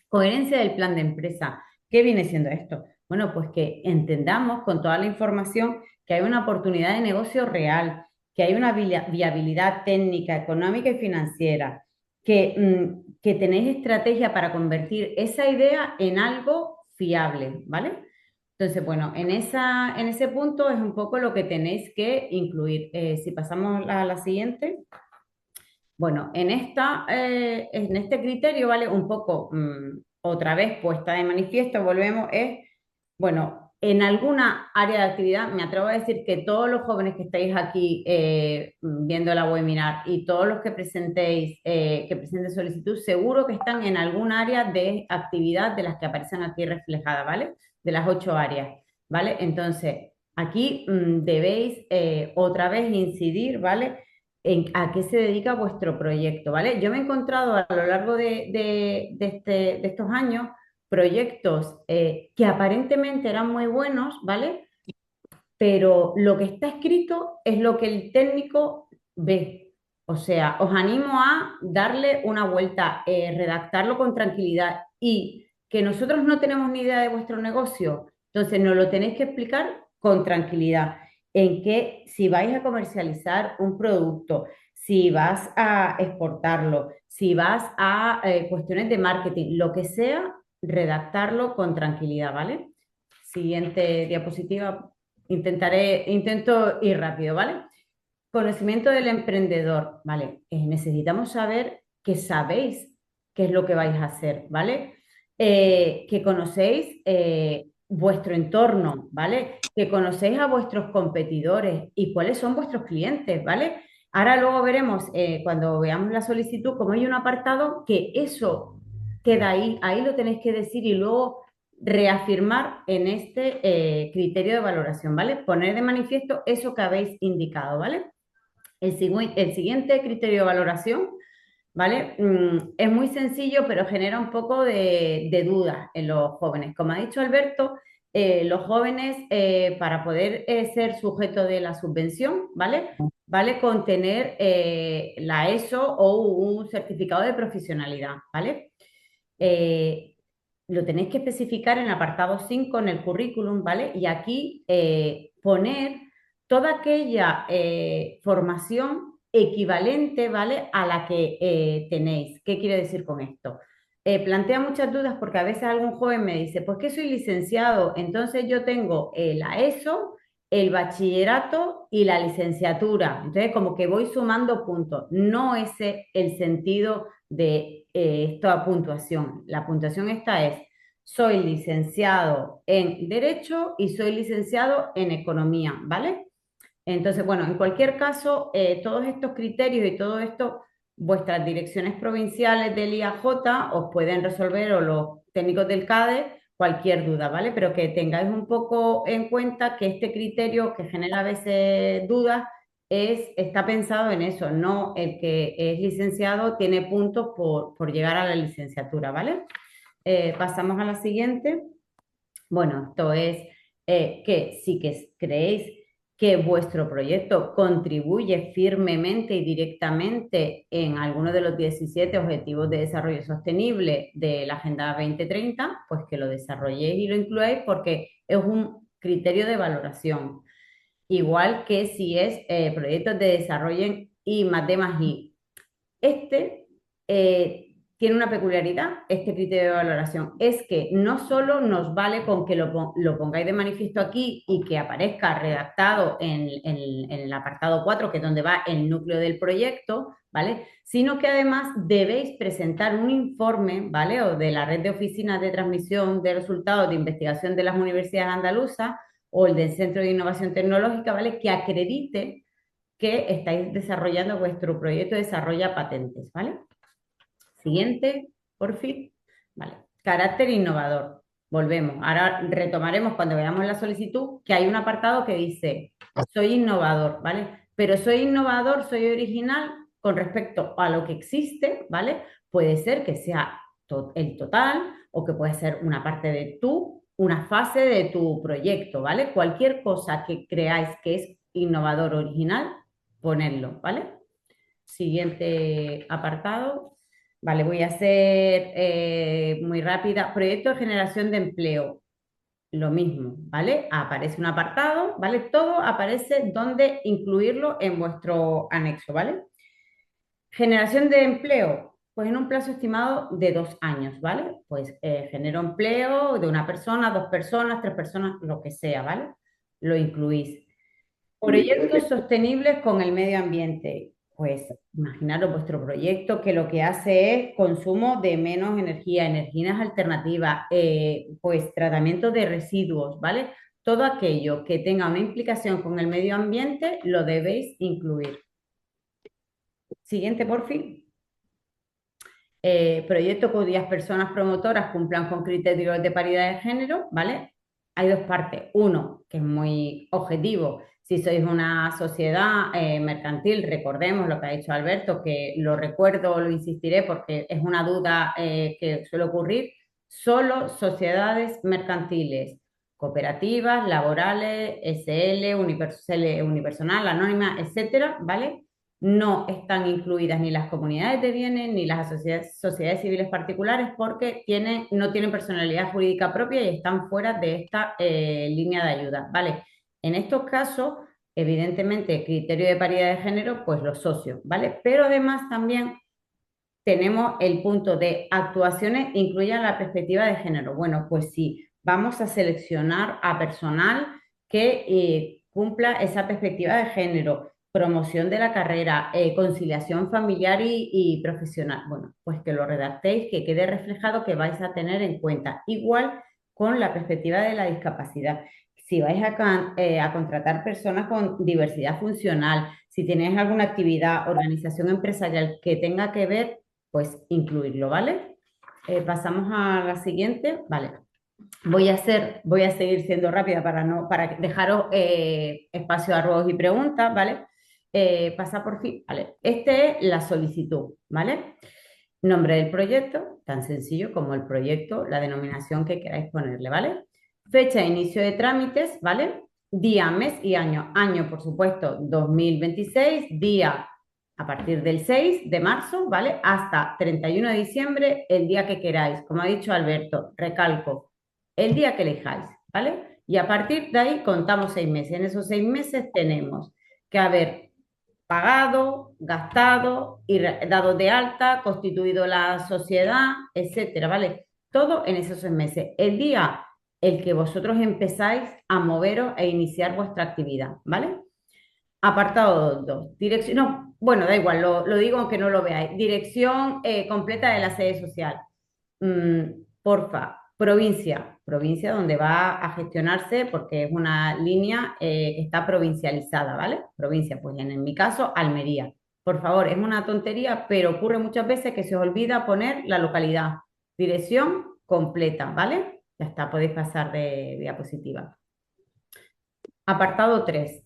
Coherencia del plan de empresa. ¿Qué viene siendo esto? Bueno, pues que entendamos con toda la información que hay una oportunidad de negocio real, que hay una viabilidad técnica, económica y financiera, que tenéis estrategia para convertir esa idea en algo fiable, ¿vale? Entonces, bueno, en ese punto es un poco lo que tenéis que incluir. Si pasamos a la siguiente. Bueno, en este criterio, ¿vale? Un poco, otra vez puesta de manifiesto, volvemos, bueno, en alguna área de actividad, me atrevo a decir que todos los jóvenes que estáis aquí viendo la webinar y todos los que que presenten solicitud, seguro que están en algún área de actividad de las que aparecen aquí reflejadas, ¿vale? De las 8 áreas, ¿vale? Entonces, aquí debéis otra vez incidir, ¿vale? A qué se dedica vuestro proyecto, ¿vale? Yo me he encontrado a lo largo de estos años proyectos que aparentemente eran muy buenos, ¿vale? Pero lo que está escrito es lo que el técnico ve. O sea, os animo a darle una vuelta, redactarlo con tranquilidad y que nosotros no tenemos ni idea de vuestro negocio, entonces nos lo tenéis que explicar con tranquilidad. en que si vais a comercializar un producto, si vas a exportarlo, si vas a cuestiones de marketing, lo que sea, redactarlo con tranquilidad, ¿vale? Siguiente diapositiva. Intento ir rápido, ¿vale? Conocimiento del emprendedor, ¿vale? Necesitamos saber que sabéis qué es lo que vais a hacer, ¿vale? Que conocéis vuestro entorno, ¿vale? Que conocéis a vuestros competidores y cuáles son vuestros clientes, ¿vale? Ahora luego veremos, cuando veamos la solicitud, como hay un apartado que eso queda ahí lo tenéis que decir y luego reafirmar en este criterio de valoración, ¿vale? Poner de manifiesto eso que habéis indicado, ¿vale? El siguiente criterio de valoración, ¿vale? Es muy sencillo, pero genera un poco de dudas en los jóvenes. Como ha dicho Alberto, los jóvenes, para poder ser sujeto de la subvención, ¿vale? Vale con tener la ESO o un certificado de profesionalidad, ¿vale? Lo tenéis que especificar en el apartado 5 en el currículum, ¿vale? Y aquí poner toda aquella formación equivalente, ¿vale? A la que tenéis. ¿Qué quiere decir con esto? Plantea muchas dudas porque a veces algún joven me dice, pues que soy licenciado, entonces yo tengo la ESO, el bachillerato y la licenciatura. Entonces como que voy sumando puntos. No ese es el sentido de esta puntuación. La puntuación esta es, soy licenciado en Derecho y soy licenciado en Economía, ¿vale? Entonces, bueno, en cualquier caso, todos estos criterios y todo esto, vuestras direcciones provinciales del IAJ os pueden resolver o los técnicos del CADE cualquier duda, ¿vale? Pero que tengáis un poco en cuenta que este criterio que genera a veces dudas está pensado en eso, no el que es licenciado tiene puntos por llegar a la licenciatura, ¿vale? Pasamos a la siguiente. Bueno, esto es que si que creéis que vuestro proyecto contribuye firmemente y directamente en alguno de los 17 Objetivos de Desarrollo Sostenible de la Agenda 2030, pues que lo desarrolléis y lo incluáis porque es un criterio de valoración. Igual que si es proyectos de desarrollo en I+D+I. Este tiene una peculiaridad, este criterio de valoración, es que no solo nos vale con que lo pongáis de manifiesto aquí y que aparezca redactado en el apartado 4, que es donde va el núcleo del proyecto, ¿vale? Sino que además debéis presentar un informe, ¿vale? O de la red de oficinas de transmisión de resultados de investigación de las universidades andaluzas o el del Centro de Innovación Tecnológica, ¿vale? Que acredite que estáis desarrollando vuestro proyecto de desarrollo patentes, ¿vale? Siguiente, por fin. Vale. Carácter innovador. Volvemos. Ahora retomaremos cuando veamos la solicitud que hay un apartado que dice, soy innovador, ¿vale? Pero soy innovador, soy original con respecto a lo que existe, ¿vale? Puede ser que sea el total o que puede ser una parte de una fase de tu proyecto, ¿vale? Cualquier cosa que creáis que es innovador, original, ponerlo, ¿vale? Siguiente apartado. Vale, voy a hacer muy rápida. Proyecto de generación de empleo. Lo mismo, ¿vale? Aparece un apartado, ¿vale? Todo aparece donde incluirlo en vuestro anexo, ¿vale? Generación de empleo, pues en un plazo estimado de 2 años, ¿vale? Pues genero empleo de una persona, 2 personas, 3 personas, lo que sea, ¿vale? Lo incluís. Proyectos sostenibles con el medio ambiente. Pues imaginaros vuestro proyecto que lo que hace es consumo de menos energía, energías alternativas, pues tratamiento de residuos, ¿vale? Todo aquello que tenga una implicación con el medio ambiente lo debéis incluir. Siguiente, por fin. Proyecto cuyas personas promotoras cumplan con criterios de paridad de género, ¿vale? Hay 2 partes. Uno, que es muy objetivo. Si sois una sociedad mercantil, recordemos lo que ha dicho Alberto, que lo recuerdo, lo insistiré porque es una duda que suele ocurrir. Solo sociedades mercantiles, cooperativas, laborales, SL, unipersonal, anónima, etcétera, ¿vale? No están incluidas ni las comunidades de bienes ni las sociedades civiles particulares porque no tienen personalidad jurídica propia y están fuera de esta línea de ayuda, ¿vale? En estos casos, evidentemente, criterio de paridad de género, pues los socios, ¿vale? Pero además también tenemos el punto de actuaciones incluyan la perspectiva de género. Bueno, pues sí, vamos a seleccionar a personal que cumpla esa perspectiva de género, promoción de la carrera, conciliación familiar y profesional. Bueno, pues que lo redactéis, que quede reflejado que vais a tener en cuenta. Igual con la perspectiva de la discapacidad. Si vais a contratar personas con diversidad funcional, si tenéis alguna actividad, organización empresarial que tenga que ver, pues incluirlo, ¿vale? Pasamos a la siguiente, ¿vale? Voy a seguir siendo rápida para dejaros espacio a ruegos y preguntas, ¿vale? Pasa por fin, ¿vale? Este es la solicitud, ¿vale? Nombre del proyecto, tan sencillo como el proyecto, la denominación que queráis ponerle, ¿vale? Fecha de inicio de trámites, ¿vale? Día, mes y año. Año, por supuesto, 2026, día a partir del 6 de marzo, ¿vale? Hasta 31 de diciembre, el día que queráis. Como ha dicho Alberto, recalco, el día que elijáis, ¿vale? Y a partir de ahí contamos 6 meses. En esos 6 meses tenemos que haber pagado, gastado y dado de alta, constituido la sociedad, etcétera, ¿vale? Todo en esos 6 meses. El día el que vosotros empezáis a moveros e iniciar vuestra actividad, ¿vale? Apartado 2, dirección, no, bueno, da igual, lo digo aunque no lo veáis. Dirección completa de la sede social. Porfa, provincia donde va a gestionarse porque es una línea que está provincializada, ¿vale? Provincia, pues en mi caso, Almería. Por favor, es una tontería, pero ocurre muchas veces que se os olvida poner la localidad. Dirección completa, ¿vale? Ya está, podéis pasar de diapositiva. Apartado 3.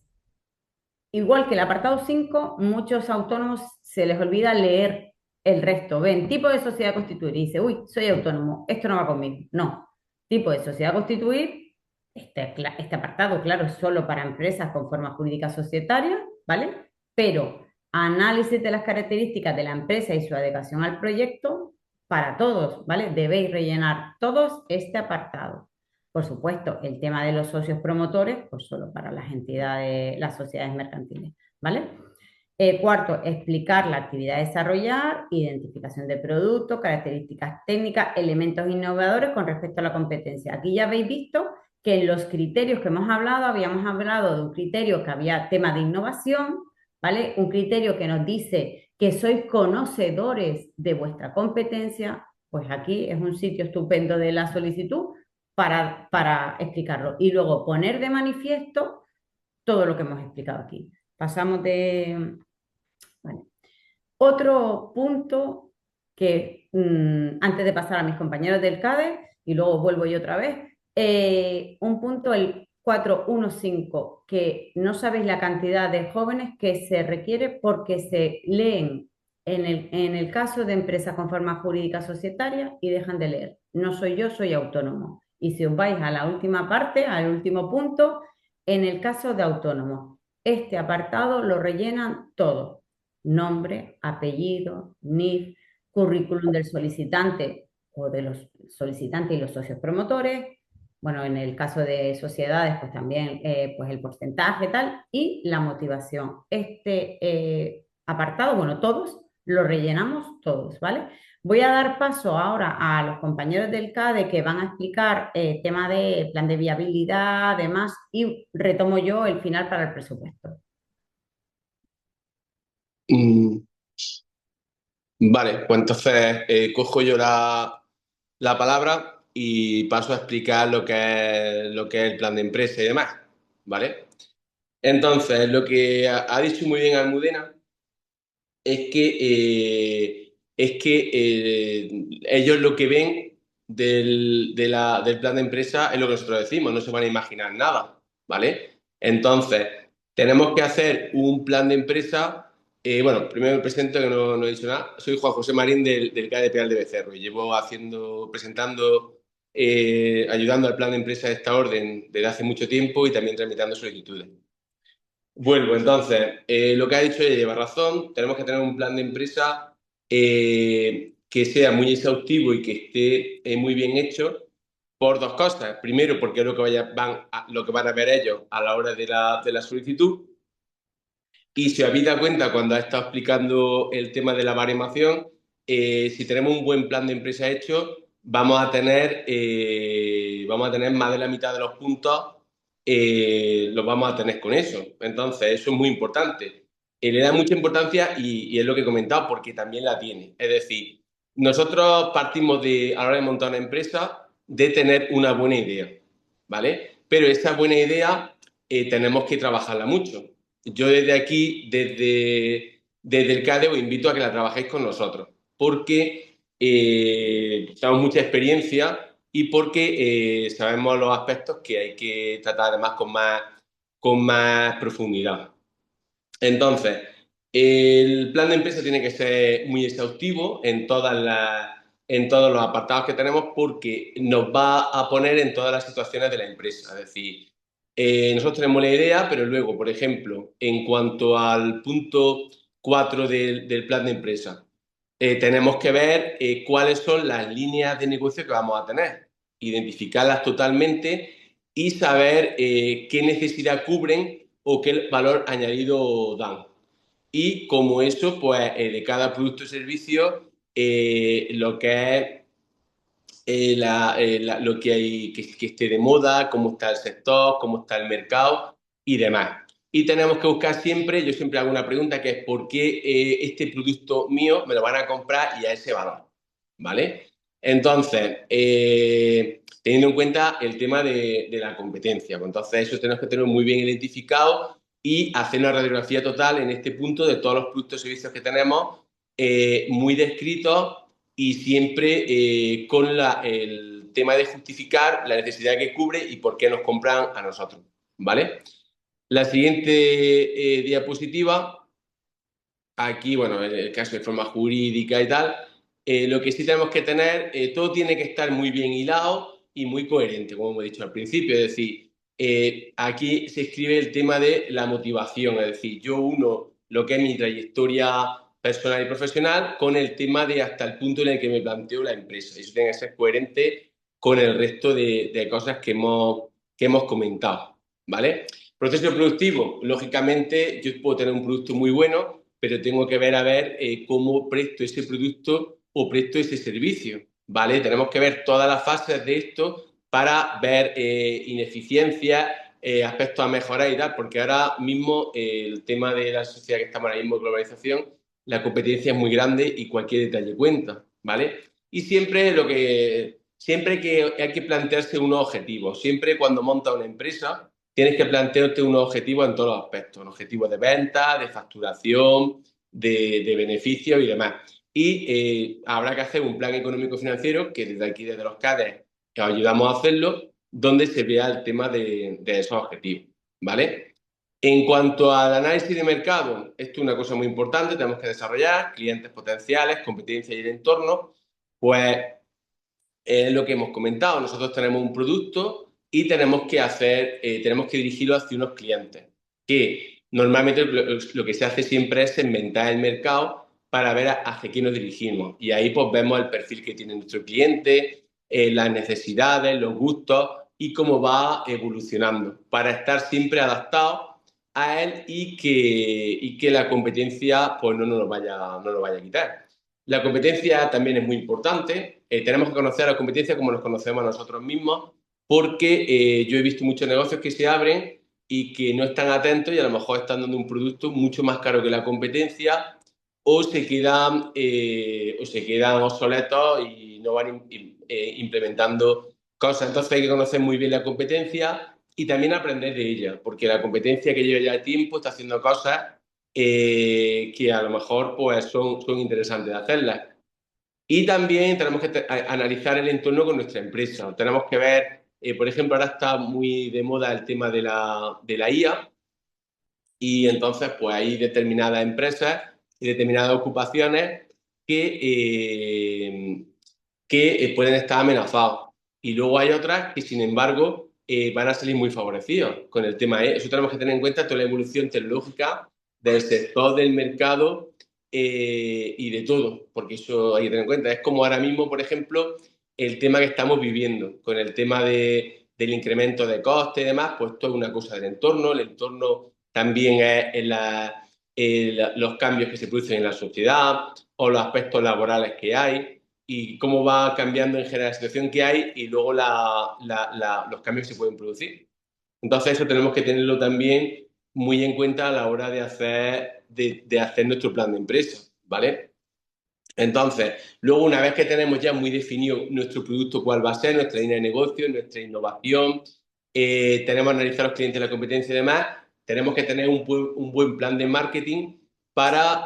Igual que el apartado 5, muchos autónomos se les olvida leer el resto. Ven, tipo de sociedad constituir y dice, uy, soy autónomo, esto no va conmigo. No, tipo de sociedad constituir, este apartado, claro, es solo para empresas con forma jurídica societaria, ¿vale? Pero análisis de las características de la empresa y su adecuación al proyecto, para todos, ¿vale? Debéis rellenar todos este apartado. Por supuesto, el tema de los socios promotores, pues solo para las entidades, las sociedades mercantiles, ¿vale? Cuarto, explicar la actividad a desarrollar, identificación de productos, características técnicas, elementos innovadores con respecto a la competencia. Aquí ya habéis visto que en los criterios que hemos hablado, habíamos hablado de un criterio que había tema de innovación, ¿vale? Un criterio que nos dice que sois conocedores de vuestra competencia, pues aquí es un sitio estupendo de la solicitud para explicarlo. Y luego poner de manifiesto todo lo que hemos explicado aquí. Pasamos de... Vale. Otro punto que, antes de pasar a mis compañeros del CADE, y luego vuelvo yo otra vez, un punto, el 415, que no sabéis la cantidad de jóvenes que se requiere porque se leen en el caso de empresas con forma jurídica societaria y dejan de leer. No soy yo, soy autónomo. Y si os vais a la última parte, al último punto, en el caso de autónomos, este apartado lo rellenan todo. Nombre, apellido, NIF, currículum del solicitante o de los solicitantes y los socios promotores. Bueno, en el caso de sociedades, pues también pues el porcentaje tal y la motivación. Este apartado, bueno, todos lo rellenamos todos, ¿vale? Voy a dar paso ahora a los compañeros del CADE que van a explicar tema de plan de viabilidad, demás, y retomo yo el final para el presupuesto. Mm, Vale, pues entonces cojo yo la palabra y paso a explicar lo que es el plan de empresa y demás, ¿vale? Entonces, lo que ha dicho muy bien Almudena es que ellos lo que ven del plan de empresa es lo que nosotros decimos, no se van a imaginar nada, ¿vale? Entonces, tenemos que hacer un plan de empresa. Bueno, primero me presento, que no he dicho nada. Soy Juan José Marín del CADE Peral de Becerro y llevo ayudando al plan de empresa de esta orden desde hace mucho tiempo y también tramitando solicitudes. Vuelvo, entonces, lo que ha dicho ella lleva razón. Tenemos que tener un plan de empresa que sea muy exhaustivo y que esté muy bien hecho por dos cosas. Primero, porque es lo que van a ver ellos a la hora de la solicitud. Y si os habéis dado cuenta cuando ha estado explicando el tema de la baremación, si tenemos un buen plan de empresa hecho, vamos a tener más de la mitad de los puntos, los vamos a tener con eso. Entonces, eso es muy importante. Le da mucha importancia y es lo que he comentado, porque también la tiene. Es decir, nosotros partimos a la hora de montar una empresa, de tener una buena idea, ¿vale? Pero esa buena idea tenemos que trabajarla mucho. Yo desde aquí, desde el CADE, os invito a que la trabajéis con nosotros, porque tenemos mucha experiencia y porque sabemos los aspectos que hay que tratar además con más profundidad. Entonces, el plan de empresa tiene que ser muy exhaustivo en todos los apartados que tenemos, porque nos va a poner en todas las situaciones de la empresa. Es decir, nosotros tenemos la idea, pero luego, por ejemplo, en cuanto al punto 4 del plan de empresa, tenemos que ver cuáles son las líneas de negocio que vamos a tener, identificarlas totalmente y saber qué necesidad cubren o qué valor añadido dan. Y como eso, pues de cada producto o servicio, lo que es lo que hay que esté de moda, cómo está el sector, cómo está el mercado y demás. Y tenemos que buscar siempre, yo siempre hago una pregunta, que es ¿por qué este producto mío me lo van a comprar y a ese valor? ¿Vale? Entonces, teniendo en cuenta el tema de la competencia, pues entonces eso tenemos que tenerlo muy bien identificado y hacer una radiografía total en este punto de todos los productos y servicios que tenemos, muy descritos y siempre con el tema de justificar la necesidad que cubre y por qué nos compran a nosotros, ¿vale? La siguiente diapositiva, aquí, bueno, en el caso de forma jurídica y tal, lo que sí tenemos que tener, todo tiene que estar muy bien hilado y muy coherente, como hemos dicho al principio, es decir, aquí se escribe el tema de la motivación, es decir, yo uno lo que es mi trayectoria personal y profesional con el tema de hasta el punto en el que me planteo la empresa. Eso tiene que ser coherente con el resto de cosas que hemos comentado, ¿vale? Proceso productivo, lógicamente yo puedo tener un producto muy bueno, pero tengo que ver a ver cómo presto ese producto o presto ese servicio, ¿vale? Tenemos que ver todas las fases de esto para ver ineficiencias, aspectos a mejorar y tal, porque ahora mismo el tema de la sociedad que estamos ahora mismo, globalización, la competencia es muy grande y cualquier detalle cuenta, ¿vale? Y siempre que hay que plantearse unos objetivos, siempre cuando monta una empresa, tienes que plantearte unos objetivos en todos los aspectos, un objetivo de venta, de facturación, de beneficios y demás. Y habrá que hacer un plan económico-financiero, que desde aquí, desde los CADES, os ayudamos a hacerlo, donde se vea el tema de esos objetivos, ¿vale? En cuanto al análisis de mercado, esto es una cosa muy importante, tenemos que desarrollar clientes potenciales, competencia y el entorno, pues es lo que hemos comentado, nosotros tenemos un producto y tenemos que dirigirlo hacia unos clientes, que normalmente lo que se hace siempre es segmentar el mercado para ver hacia qué nos dirigimos. Y ahí pues vemos el perfil que tiene nuestro cliente, las necesidades, los gustos y cómo va evolucionando, para estar siempre adaptados a él y que la competencia pues no nos vaya a quitar. La competencia también es muy importante. Tenemos que conocer a la competencia como nos conocemos a nosotros mismos, porque yo he visto muchos negocios que se abren y que no están atentos y a lo mejor están dando un producto mucho más caro que la competencia, o se quedan obsoletos y no van implementando cosas. Entonces hay que conocer muy bien la competencia y también aprender de ella, porque la competencia que lleva ya tiempo está haciendo cosas que a lo mejor pues, son interesantes de hacerlas. Y también tenemos que analizar el entorno con nuestra empresa. Tenemos que ver, por ejemplo, ahora está muy de moda el tema de la IA, y entonces pues hay determinadas empresas y determinadas ocupaciones que pueden estar amenazadas. Y luego hay otras que, sin embargo, van a salir muy favorecidos con el tema. Eso tenemos que tener en cuenta, toda la evolución tecnológica del sector, del mercado y de todo, porque eso hay que tener en cuenta. Es como ahora mismo, por ejemplo, el tema que estamos viviendo, con el tema del incremento de costes y demás, pues todo es una cosa del entorno. El entorno también es los cambios que se producen en la sociedad o los aspectos laborales que hay y cómo va cambiando en general la situación que hay y luego los cambios que se pueden producir. Entonces eso tenemos que tenerlo también muy en cuenta a la hora de hacer nuestro plan de empresa, ¿vale? Entonces, luego una vez que tenemos ya muy definido nuestro producto, cuál va a ser, nuestra línea de negocio, nuestra innovación, tenemos que analizar los clientes, la competencia y demás, tenemos que tener un buen plan de marketing para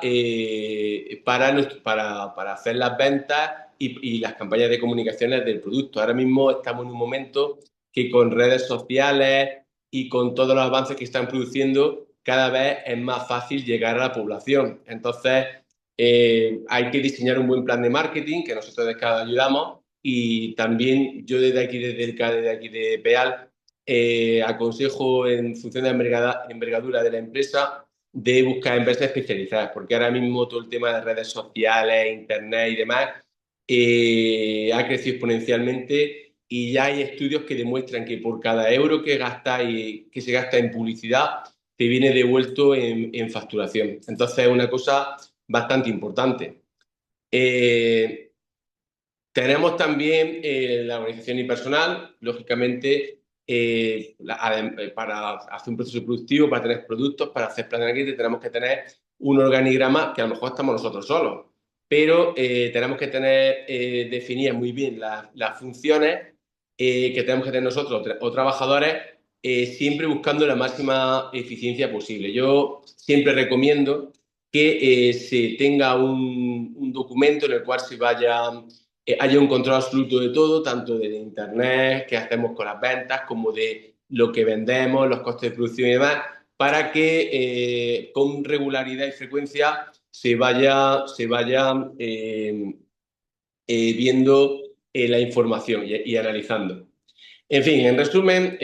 hacer las ventas y las campañas de comunicaciones del producto. Ahora mismo estamos en un momento que con redes sociales y con todos los avances que están produciendo, cada vez es más fácil llegar a la población. Entonces, hay que diseñar un buen plan de marketing, que nosotros desde CAD ayudamos, y también yo desde aquí, desde el CAD, desde aquí de PEAL, aconsejo en función de la envergadura de la empresa de buscar empresas especializadas, porque ahora mismo todo el tema de redes sociales, internet y demás ha crecido exponencialmente y ya hay estudios que demuestran que por cada euro que se gasta en publicidad, te viene devuelto en facturación. Entonces es una cosa bastante importante. Tenemos también la organización unipersonal, lógicamente, para hacer un proceso productivo, para tener productos, para hacer planes de marketing, tenemos que tener un organigrama que a lo mejor estamos nosotros solos, pero tenemos que tener definidas muy bien las funciones que tenemos que tener nosotros o trabajadores, siempre buscando la máxima eficiencia posible. Yo siempre recomiendo que se tenga un documento en el cual haya un control absoluto de todo, tanto de internet, qué hacemos con las ventas, como de lo que vendemos, los costes de producción y demás, para que con regularidad y frecuencia se vaya viendo la información y analizando. En fin, en resumen,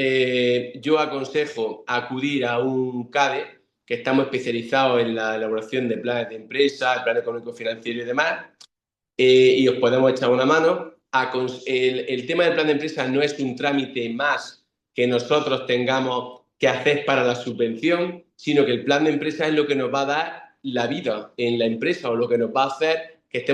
yo aconsejo acudir a un CADE, que estamos especializados en la elaboración de planes de empresa, el plan económico financiero y demás, y os podemos echar una mano. El tema del plan de empresa no es un trámite más que nosotros tengamos que hacer para la subvención, sino que el plan de empresa es lo que nos va a dar la vida en la empresa o lo que nos va a hacer que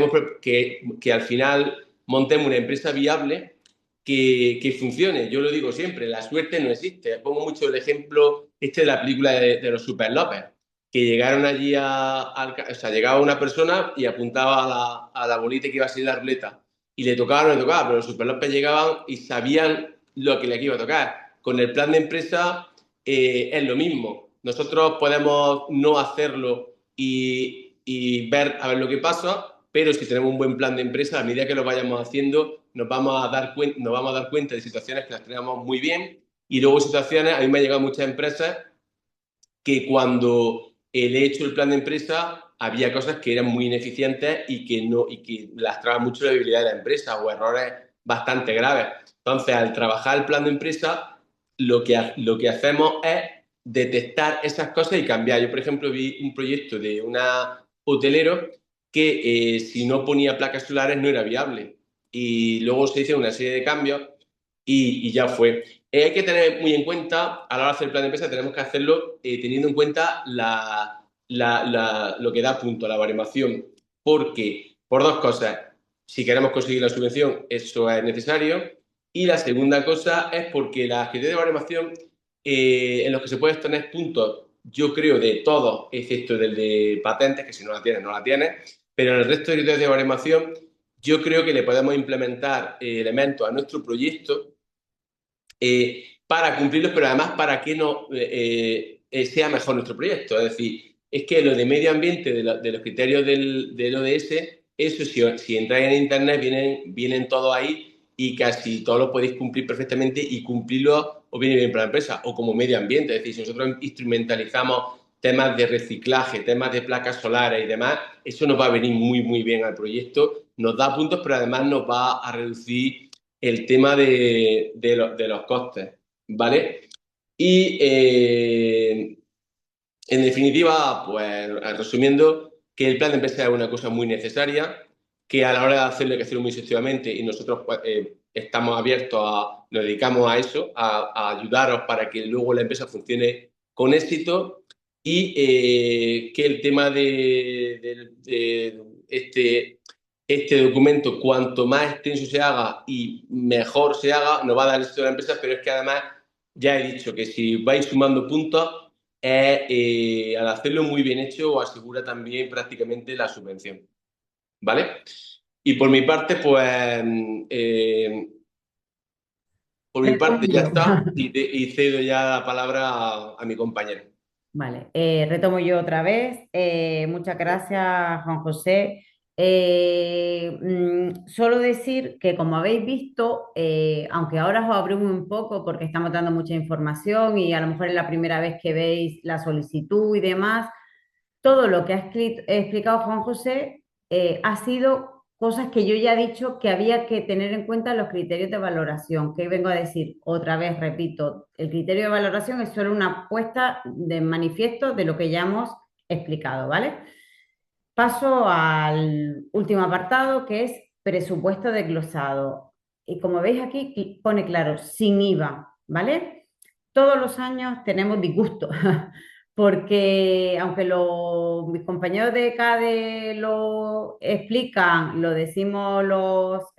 al final montemos una empresa viable que funcione. Yo lo digo siempre, la suerte no existe. Pongo mucho el ejemplo de la película de los Super López, que llegaron allí llegaba una persona y apuntaba a la bolita que iba a salir la ruleta y le tocaba o no le tocaba, pero los Super López llegaban y sabían lo que le iba a tocar. Con el plan de empresa es lo mismo. Nosotros podemos no hacerlo y ver a ver lo que pasa, pero si tenemos un buen plan de empresa, a medida que lo vayamos haciendo, nos vamos a dar cuenta de situaciones que las tenemos muy bien y luego situaciones, a mí me han llegado muchas empresas que cuando he hecho el plan de empresa había cosas que eran muy ineficientes y que lastraban mucho la viabilidad de la empresa o errores bastante graves. Entonces, al trabajar el plan de empresa, lo que hacemos es detectar esas cosas y cambiar. Yo, por ejemplo, vi un proyecto de una hotelero que si no ponía placas solares no era viable. Y luego se hizo una serie de cambios y ya fue. Hay que tener muy en cuenta, a la hora de hacer el plan de empresa, tenemos que hacerlo teniendo en cuenta lo que da punto, la baremación. Porque, por dos cosas, si queremos conseguir la subvención, eso es necesario. Y la segunda cosa es porque las criterios de baremación en los que se pueden tener puntos, yo creo, de todos, excepto del de patentes, que si no la tienes, no la tienes. Pero en el resto de criterios de baremación, yo creo que le podemos implementar elementos a nuestro proyecto para cumplirlos, pero además para que sea mejor nuestro proyecto. Es decir, es que lo de medio ambiente, de los criterios del ODS, eso si entráis en Internet vienen todos ahí y casi todos los podéis cumplir perfectamente y cumplirlo os viene bien para la empresa. O como medio ambiente, es decir, si nosotros instrumentalizamos temas de reciclaje, temas de placas solares y demás, eso nos va a venir muy, muy bien al proyecto, nos da puntos, pero además nos va a reducir el tema de los costes, ¿vale? Y en definitiva, pues resumiendo, que el plan de empresa es una cosa muy necesaria, que a la hora de hacerlo hay que hacerlo muy efectivamente y nosotros pues, estamos abiertos nos dedicamos a eso, a ayudaros para que luego la empresa funcione con éxito y que el tema este documento, cuanto más extenso se haga y mejor se haga, nos va a dar el éxito de la empresa, pero es que además ya he dicho que si vais sumando puntos, al hacerlo muy bien hecho, os asegura también prácticamente la subvención. ¿Vale? Y por mi parte, pues, por mi parte ya está y cedo ya la palabra a mi compañero. Vale, retomo yo otra vez. Muchas gracias, Juan José. Solo decir que, como habéis visto, aunque ahora os abrimos un poco porque estamos dando mucha información y a lo mejor es la primera vez que veis la solicitud y demás, todo lo que ha explicado Juan José ha sido cosas que yo ya he dicho que había que tener en cuenta en los criterios de valoración. Que vengo a decir otra vez, repito, el criterio de valoración es solo una puesta de manifiesto de lo que ya hemos explicado, ¿vale? Paso al último apartado, que es presupuesto desglosado. Y como veis aquí, pone claro, sin IVA, ¿vale? Todos los años tenemos disgusto, porque aunque mis compañeros de CADE lo explican, lo decimos los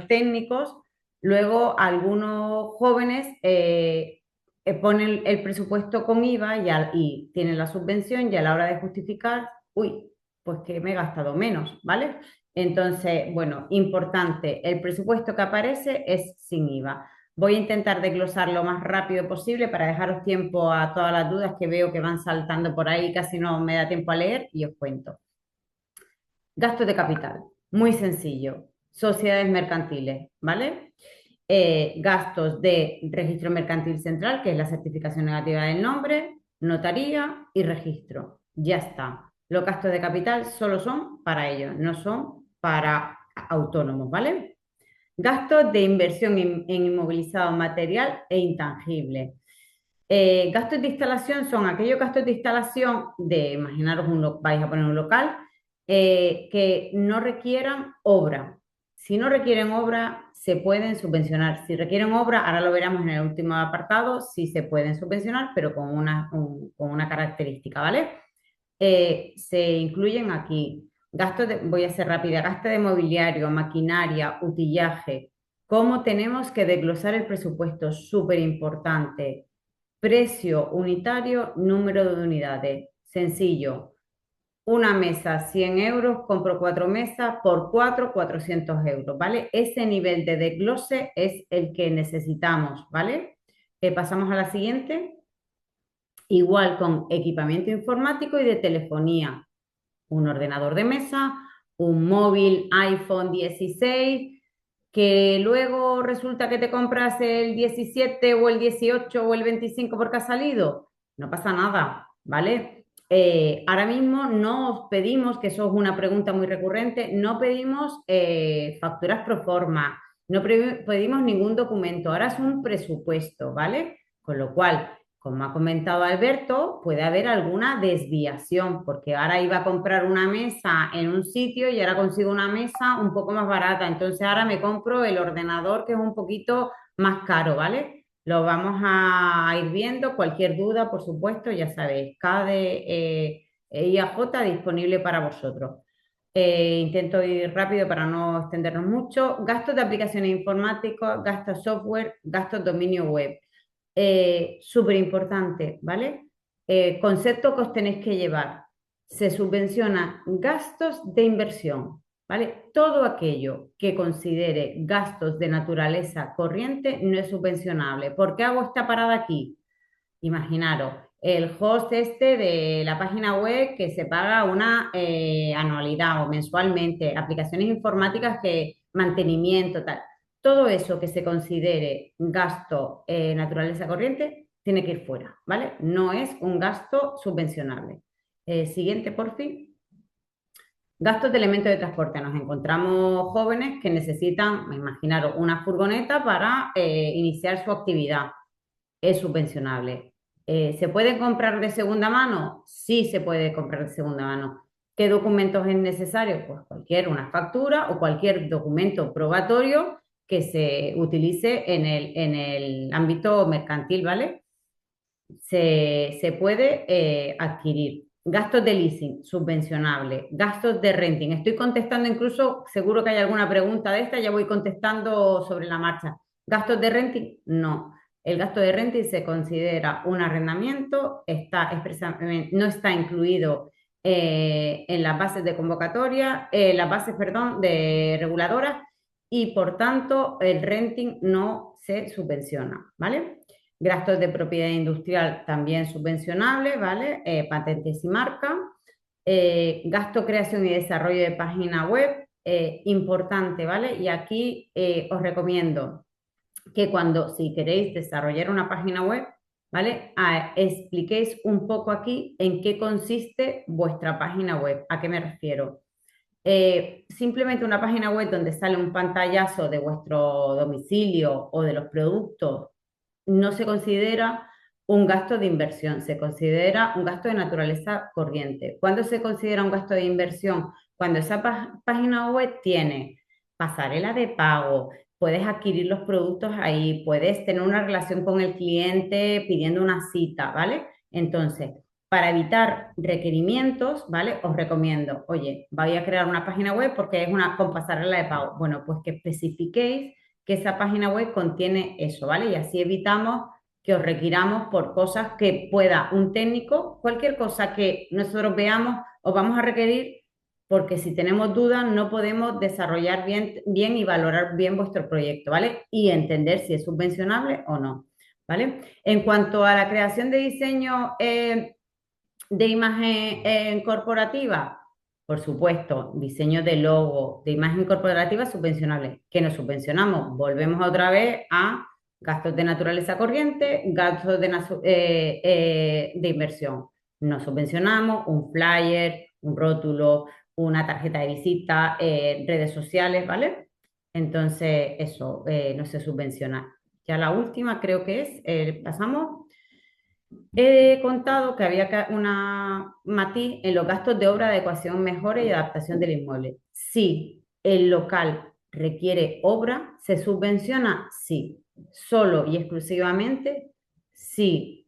técnicos, luego algunos jóvenes ponen el presupuesto con IVA y tienen la subvención y a la hora de justificar, uy, pues que me he gastado menos, ¿vale? Entonces, bueno, importante, el presupuesto que aparece es sin IVA. Voy a intentar desglosar lo más rápido posible para dejaros tiempo a todas las dudas que veo que van saltando por ahí, casi no me da tiempo a leer y os cuento. Gastos de capital, muy sencillo. Sociedades mercantiles, ¿vale? Gastos de registro mercantil central, que es la certificación negativa del nombre, notaría y registro. Ya está. Los gastos de capital solo son para ellos, no son para autónomos, ¿vale? Gastos de inversión en inmovilizado material e intangible. Gastos de instalación son aquellos gastos de instalación imaginaros, vais a poner un local, que no requieran obra. Si no requieren obra, se pueden subvencionar. Si requieren obra, ahora lo veremos en el último apartado, sí se pueden subvencionar, pero con una característica, ¿vale? Se incluyen aquí. Voy a ser rápida, gasto de mobiliario, maquinaria, utillaje. ¿Cómo tenemos que desglosar el presupuesto? Súper importante. Precio unitario, número de unidades. Sencillo. Una mesa, 100 euros, compro 4 mesas, por 4, 400 euros, ¿vale? Ese nivel de desglose es el que necesitamos, ¿vale? Pasamos a la siguiente. Igual con equipamiento informático y de telefonía. Un ordenador de mesa, un móvil iPhone 16, que luego resulta que te compras el 17 o el 18 o el 25 porque ha salido. No pasa nada, ¿vale? Ahora mismo no os pedimos, que eso es una pregunta muy recurrente, no pedimos facturas pro forma, no pedimos ningún documento, ahora es un presupuesto, ¿vale? Con lo cual, como ha comentado Alberto, puede haber alguna desviación, porque ahora iba a comprar una mesa en un sitio y ahora consigo una mesa un poco más barata. Entonces ahora me compro el ordenador que es un poquito más caro, ¿vale? Lo vamos a ir viendo. Cualquier duda, por supuesto, ya sabéis, CADE IAJ disponible para vosotros. Intento ir rápido para no extendernos mucho. Gastos de aplicaciones informáticas, gastos software, gastos dominio web. Súper importante, ¿vale? Concepto que os tenéis que llevar. Se subvenciona gastos de inversión, ¿vale? Todo aquello que considere gastos de naturaleza corriente no es subvencionable. ¿Por qué hago esta parada aquí? Imaginaros, el host de la página web que se paga una anualidad o mensualmente, aplicaciones informáticas que mantenimiento, tal. Todo eso que se considere gasto naturaleza corriente tiene que ir fuera, ¿vale? No es un gasto subvencionable. Siguiente, por fin. Gastos de elementos de transporte. Nos encontramos jóvenes que necesitan, imaginaros, una furgoneta para iniciar su actividad. Es subvencionable. ¿Se puede comprar de segunda mano? Sí, se puede comprar de segunda mano. ¿Qué documentos es necesario? Pues una factura o cualquier documento probatorio que se utilice en el ámbito mercantil, ¿vale? se puede adquirir. Gastos de leasing, subvencionable. Gastos de renting. Estoy contestando incluso, seguro que hay alguna pregunta de esta, ya voy contestando sobre la marcha. ¿Gastos de renting? No. El gasto de renting se considera un arrendamiento, no está incluido en las bases de convocatoria, las bases, perdón, de reguladoras, y por tanto el renting no se subvenciona, ¿vale? Gastos de propiedad industrial también subvencionable, ¿vale? Patentes y marca. Gasto, creación y desarrollo de página web, importante, ¿vale? Y aquí os recomiendo que si queréis desarrollar una página web, ¿vale? Expliquéis un poco aquí en qué consiste vuestra página web. ¿A qué me refiero? Simplemente una página web donde sale un pantallazo de vuestro domicilio o de los productos no se considera un gasto de inversión, se considera un gasto de naturaleza corriente. ¿Cuándo se considera un gasto de inversión? Cuando esa página web tiene pasarela de pago, puedes adquirir los productos ahí, puedes tener una relación con el cliente pidiendo una cita, ¿vale? Entonces, para evitar requerimientos, ¿vale? Os recomiendo, oye, voy a crear una página web porque es con pasarela de pago. Bueno, pues que especifiquéis que esa página web contiene eso, ¿vale? Y así evitamos que os requiramos por cosas que pueda un técnico, cualquier cosa que nosotros veamos, os vamos a requerir, porque si tenemos dudas no podemos desarrollar bien y valorar bien vuestro proyecto, ¿vale? Y entender si es subvencionable o no, ¿vale? En cuanto a la creación de diseño de imagen corporativa, por supuesto, diseño de logo, de imagen corporativa subvencionable. ¿Qué nos subvencionamos? Volvemos otra vez a gastos de naturaleza corriente, gastos de inversión. Nos subvencionamos un flyer, un rótulo, una tarjeta de visita, redes sociales, ¿vale? Entonces, eso no se subvenciona. Ya la última creo que es, pasamos. He contado que había una matiz en los gastos de obra, adecuación, mejora y adaptación del inmueble. Si el local requiere obra, ¿se subvenciona? Sí. Solo y exclusivamente si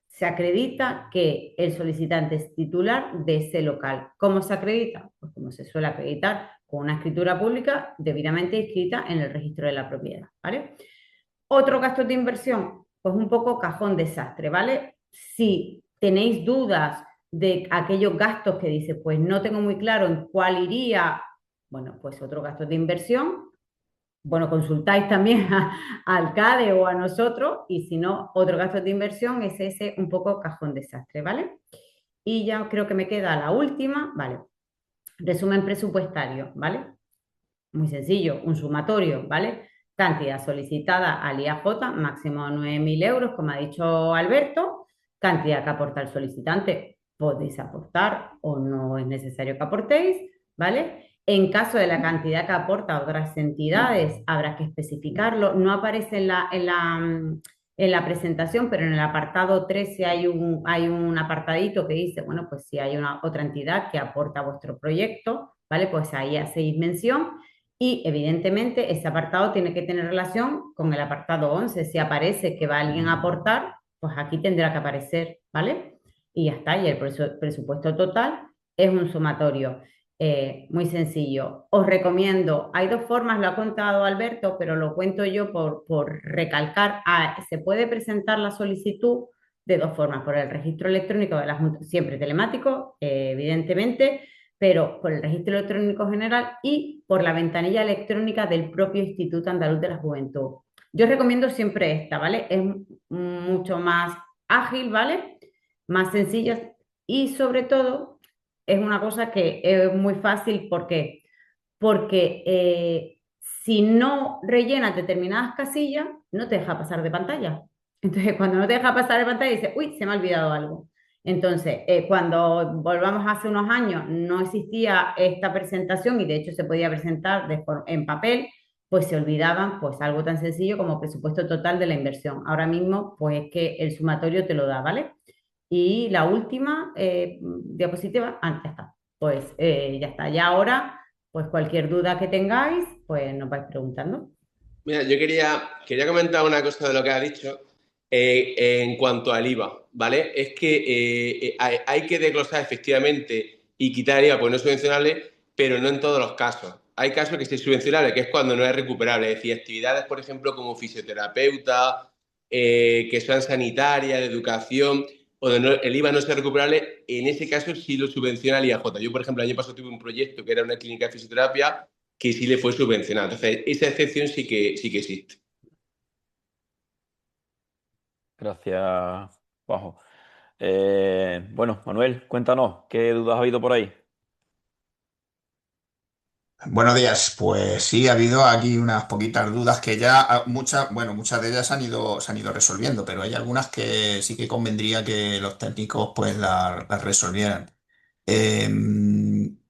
se acredita que el solicitante es titular de ese local. ¿Cómo se acredita? Pues como se suele acreditar, con una escritura pública debidamente inscrita en el registro de la propiedad, ¿vale? Otro gasto de inversión, pues un poco cajón desastre, ¿vale? Si tenéis dudas de aquellos gastos que dice, pues no tengo muy claro en cuál iría, bueno, pues otro gasto de inversión. Bueno, consultáis también al CADE o a nosotros, y si no, otro gasto de inversión es ese un poco cajón desastre, ¿vale? Y ya creo que me queda la última, ¿vale? Resumen presupuestario, ¿vale? Muy sencillo, un sumatorio, ¿vale? Cantidad solicitada al IAJ, máximo 9.000 euros, como ha dicho Alberto. Cantidad que aporta el solicitante, podéis aportar o no es necesario que aportéis, ¿vale? En caso de la cantidad que aporta otras entidades, habrá que especificarlo. No aparece en la presentación, pero en el apartado 13 hay un apartadito que dice, bueno, pues si hay otra entidad que aporta a vuestro proyecto, ¿vale? Pues ahí hacéis mención. Y evidentemente ese apartado tiene que tener relación con el apartado 11. Si aparece que va alguien a aportar, pues aquí tendrá que aparecer, ¿vale? Y ya está, y el presupuesto total es un sumatorio. Muy sencillo. Os recomiendo, hay dos formas, lo ha contado Alberto, pero lo cuento yo por recalcar. Se puede presentar la solicitud de dos formas, por el registro electrónico de la Junta, siempre telemático, evidentemente, pero por el registro electrónico general y por la ventanilla electrónica del propio Instituto Andaluz de la Juventud. Yo recomiendo siempre esta, ¿vale? Es mucho más ágil, ¿vale? Más sencilla y sobre todo es una cosa que es muy fácil. ¿Por qué? Porque si no rellenas determinadas casillas, no te deja pasar de pantalla. Entonces, cuando no te deja pasar de pantalla, dices, uy, se me ha olvidado algo. Entonces, cuando volvamos hace unos años, no existía esta presentación y de hecho se podía presentar en papel, pues se olvidaban pues algo tan sencillo como presupuesto total de la inversión. Ahora mismo, pues es que el sumatorio te lo da, ¿vale? Y la última diapositiva, ya está. Pues ya está. Ya ahora, pues cualquier duda que tengáis, pues nos vais preguntando. Mira, yo quería comentar una cosa de lo que ha dicho, En cuanto al IVA, ¿vale? Es que hay que desglosar efectivamente y quitar IVA pues no es subvencionable, pero no en todos los casos. Hay casos que sí es subvencionable, que es cuando no es recuperable. Es decir, actividades, por ejemplo, como fisioterapeuta, que sean sanitarias, de educación, o el IVA no sea recuperable, en ese caso sí lo subvenciona el IAJ. Yo, por ejemplo, el año pasado tuve un proyecto que era una clínica de fisioterapia que sí le fue subvencionado. Entonces, esa excepción sí que existe. Gracias, Juanjo. Bueno, Manuel, cuéntanos, ¿qué dudas ha habido por ahí? Buenos días. Pues sí, ha habido aquí unas poquitas dudas que ya muchas, bueno, muchas de ellas se han ido resolviendo, pero hay algunas que sí que convendría que los técnicos pues las resolvieran. Eh,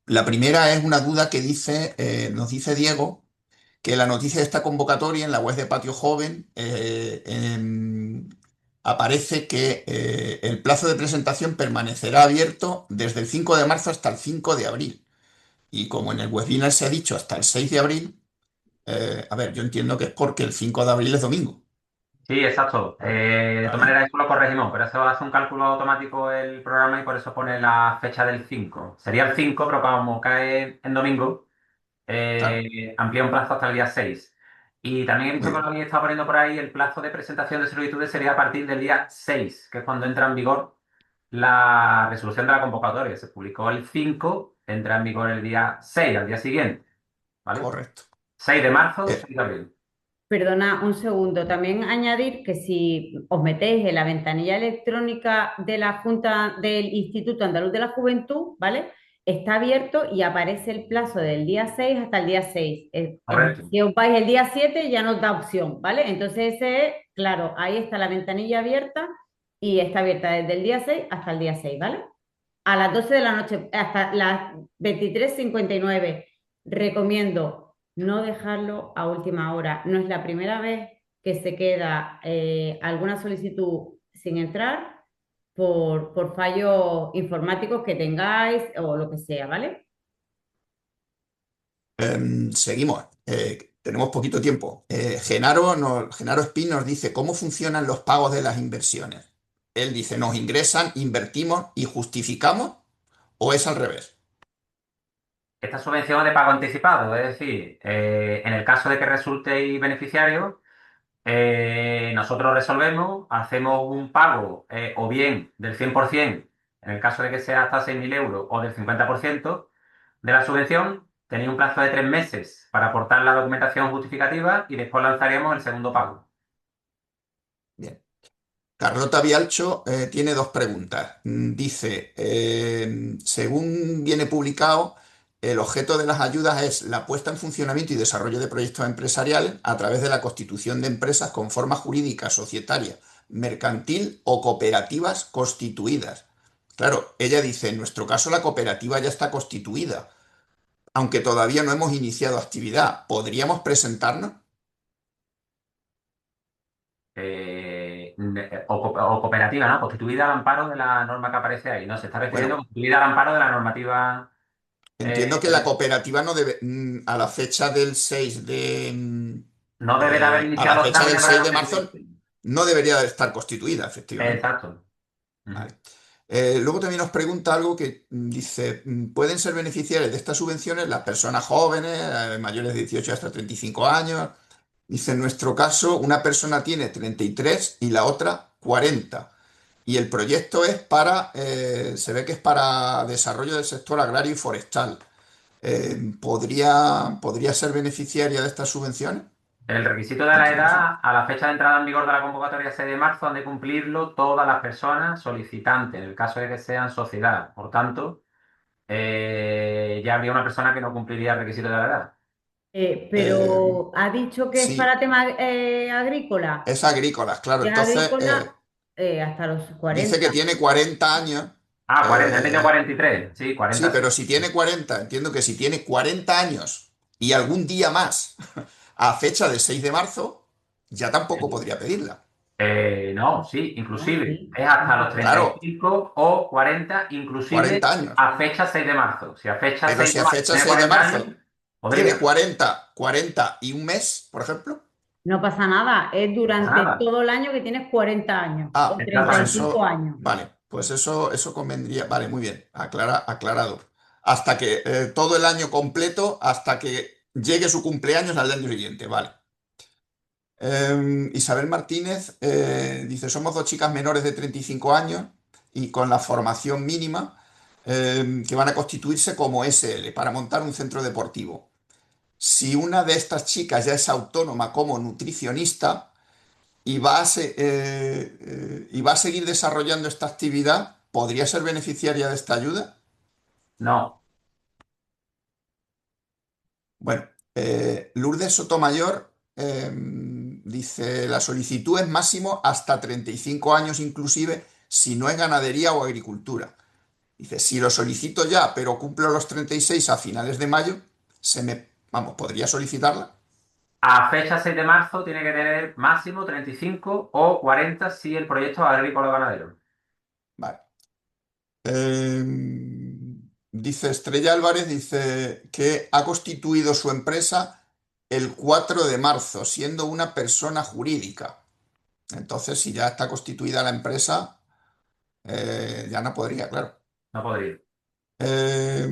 la primera es una duda que nos dice Diego, que la noticia de esta convocatoria en la web de Patio Joven aparece que el plazo de presentación permanecerá abierto desde el 5 de marzo hasta el 5 de abril. Y como en el webinar se ha dicho hasta el 6 de abril, a ver, yo entiendo que es porque el 5 de abril es domingo. Sí, exacto. De todas ¿Vale? maneras, eso lo corregimos, pero eso hace un cálculo automático el programa y por eso pone la fecha del 5. Sería el 5, pero como cae en domingo, Claro, amplía un plazo hasta el día 6. Y también he muy visto que lo bien. habéis estado poniendo por ahí, el plazo de presentación de solicitudes sería a partir del día 6, que es cuando entra en vigor la resolución de la convocatoria. Se publicó el 5, entra en vigor el día 6, al día siguiente, ¿vale? Correcto. 6 de marzo, Eh, 6 de abril. Perdona un segundo, también añadir que si os metéis en la ventanilla electrónica de la Junta del Instituto Andaluz de la Juventud, ¿vale? Está abierto y aparece el plazo del día 6 hasta el día 6. Correcto. Si os vais el día 7 ya nos da opción, ¿vale? Entonces ese es, claro, ahí está la ventanilla abierta y está abierta desde el día 6 hasta el día 6, ¿vale? A las 12 de la noche, hasta las 23:59. Recomiendo no dejarlo a última hora. No es la primera vez que se queda alguna solicitud sin entrar por fallos informáticos que tengáis o lo que sea, ¿vale? seguimos. Tenemos poquito tiempo. Genaro Espín nos dice cómo funcionan los pagos de las inversiones. Él dice, ¿nos ingresan, invertimos y justificamos o es al revés? Esta subvención es de pago anticipado, es decir, en el caso de que resultéis beneficiarios, nosotros resolvemos, hacemos un pago o bien del 100%, en el caso de que sea hasta 6.000 euros, o del 50% de la subvención. Tenéis un plazo de 3 meses para aportar la documentación justificativa y después lanzaríamos el segundo pago. Bien. Carlota Bialcho tiene dos preguntas. Dice, según viene publicado, el objeto de las ayudas es la puesta en funcionamiento y desarrollo de proyectos empresariales a través de la constitución de empresas con forma jurídica, societaria, mercantil o cooperativas constituidas. Claro, ella dice, en nuestro caso la cooperativa ya está constituida, aunque todavía no hemos iniciado actividad. ¿Podríamos presentarnos? O cooperativa, ¿no? Constituida al amparo de la norma que aparece ahí, ¿no? Se está refiriendo a Bueno, constituida al amparo de la normativa. entiendo que la cooperativa no debe, a la fecha del 6 de, No debe de haber a la iniciado fecha del trámites para 6 de marzo constituirse. no debería de estar constituida, efectivamente. Exacto. Ujú. Vale. Luego también nos pregunta algo que dice, ¿pueden ser beneficiarias de estas subvenciones las personas jóvenes, mayores de 18 hasta 35 años? Dice, en nuestro caso, una persona tiene 33 y la otra 40. Y el proyecto es se ve que es para desarrollo del sector agrario y forestal. ¿Podría ser beneficiaria de estas subvenciones? El requisito de la Entiendo, sí. edad a la fecha de entrada en vigor de la convocatoria 6 de marzo han de cumplirlo todas las personas solicitantes, en el caso de que sean sociedad. Por tanto, ya habría una persona que no cumpliría el requisito de la edad. Eh, Pero ha dicho que es para sí, tema agrícola. es agrícolas, claro. Si es Entonces, agrícola, hasta los dice que 40. tiene 40 años. 40, he entendido 43. Sí, Sí, 40 sí. pero si tiene 40, entiendo que si tiene 40 años y algún día más a fecha del 6 de marzo, ya tampoco podría pedirla. No, sí, No, inclusive. sí. Es hasta los Claro, 35 o 40, inclusive 40 años. a fecha 6 de marzo. Si a fecha Pero 6 si de a marzo fecha tiene 6 de 40 años, marzo tiene podría. 40 y un mes, por ejemplo. No pasa nada, es durante Nada. todo el año que tienes 40 años o Pues 35 eso, años. vale, pues eso convendría. Vale, muy bien, aclarado. Hasta que todo el año completo, hasta que llegue su cumpleaños al año siguiente, vale. Isabel Martínez dice, somos dos chicas menores de 35 años y con la formación mínima que van a constituirse como SL para montar un centro deportivo. Si una de estas chicas ya es autónoma como nutricionista y va a seguir desarrollando esta actividad, ¿podría ser beneficiaria de esta ayuda? No, Bueno, Lourdes Sotomayor dice, la solicitud es máximo hasta 35 años inclusive si no es ganadería o agricultura. Dice, si lo solicito ya, pero cumplo los 36 a finales de mayo, ¿podría solicitarla? a fecha 6 de marzo tiene que tener máximo 35 o 40 si el proyecto es agrícola o ganadero. Vale. Dice Estrella Álvarez, dice que ha constituido su empresa el 4 de marzo, siendo una persona jurídica. Entonces, si ya está constituida la empresa, ya no podría, claro. No podría. Eh,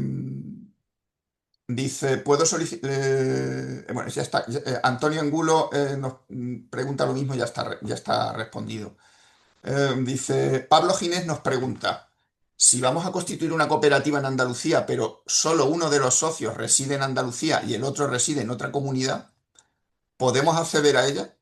Dice, ¿puedo solicitar? Bueno, ya está. Antonio Angulo nos pregunta lo mismo, ya está respondido. Dice, Pablo Ginés nos pregunta, si vamos a constituir una cooperativa en Andalucía, pero solo uno de los socios reside en Andalucía y el otro reside en otra comunidad, ¿podemos acceder a ella?